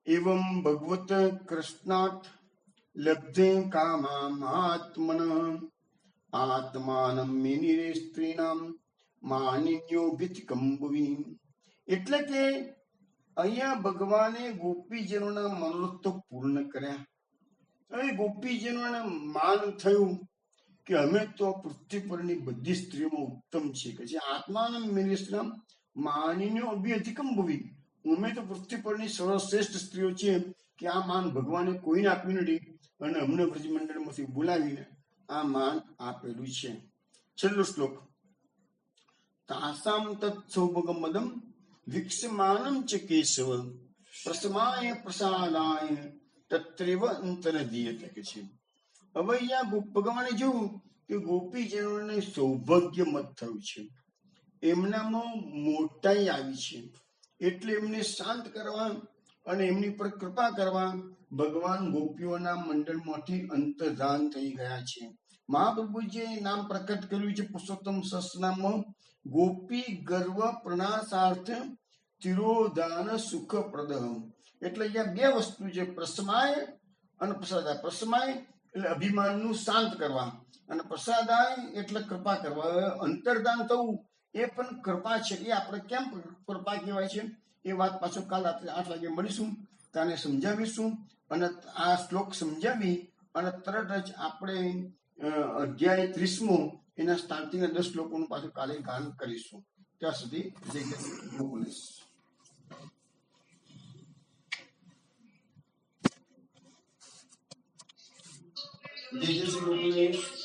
એવમ ભગવત કૃષ્ણાત લબ્ધે કામાત્મન આત્માનમ મેનિરે સ્ત્રીનામ માનિન્યો ભિતકંભવી. એટલે કે અહીંયા ભગવાને ગોપીજનોના મનોરથ તો પૂર્ણ કર્યા. હવે ગોપીજનોને માન થયું કે અમે તો પૃથ્વી પરની બધી સ્ત્રીઓમાં ઉત્તમ છે કે છે. આત્માનમ મેનિરે સ્ત્રીનામ માનિન્યો ભિતકંભવી, અમે તો પૃથ્વી પરની સર્વશ્રેષ્ઠ સ્ત્રીઓ છે કે આ માન ભગવાને કોઈને આપ્યું નથી અને અમને બ્રજમંડળમાંથી બોલાવીને આ માન આપેલું છે. છેલ્લો શ્લોક. તાસામ તત્સૌભગમદમ વિક્ષમાનમ ચ કેશવ પ્રસમાય પ્રસાદાય તત્રેવ અંતરદીયતે કે છે. હવે અહીંયા ભગવાને જોયું કે ગોપીજનોને સૌભાગ્ય મત થયું છે, એમનામાં મોટાઈ આવી છે, એટલે એમને શાંત કરવા અને એમની પર કૃપા કરવા ભગવાન ગોપીઓના મંડળમાંથી અંતર્ધાન થઈ ગયા છે. મહાપ્રભુજીએ નામ પ્રકટ કર્યું છે પુરુષોત્તમ સહસ્રનામમાં ગોપી ગર્વ પ્રણાશાર્થ તિરોધાન સુખ પ્રદહમ. એટલે અહીંયા 2 વસ્તુ છે, પ્રસમાય અને પ્રસાદાય. પ્રસમાય એટલે અભિમાનનું શાંત કરવા અને પ્રસાદાય એટલે કૃપા કરવા. અંતર્ધાન થવું એ પણ કૃપા છે. એ આપણે કેમ કૃપા કહેવાય છે એ વાત પાછો કાલ રાત્રે 8 વાગે મળીશું, તાને સમજાવીશું. અને આ શ્લોક સમજાવી અને તરત જ આપણે અધ્યાય 30મો એના સ્ટાર્ટિંગના 10 શ્લોકોનું પાછું કાલે ગાન કરીશું. ત્યાં સુધી જય ગોકુલેશ. જય શ્રી ગોકુલેશ.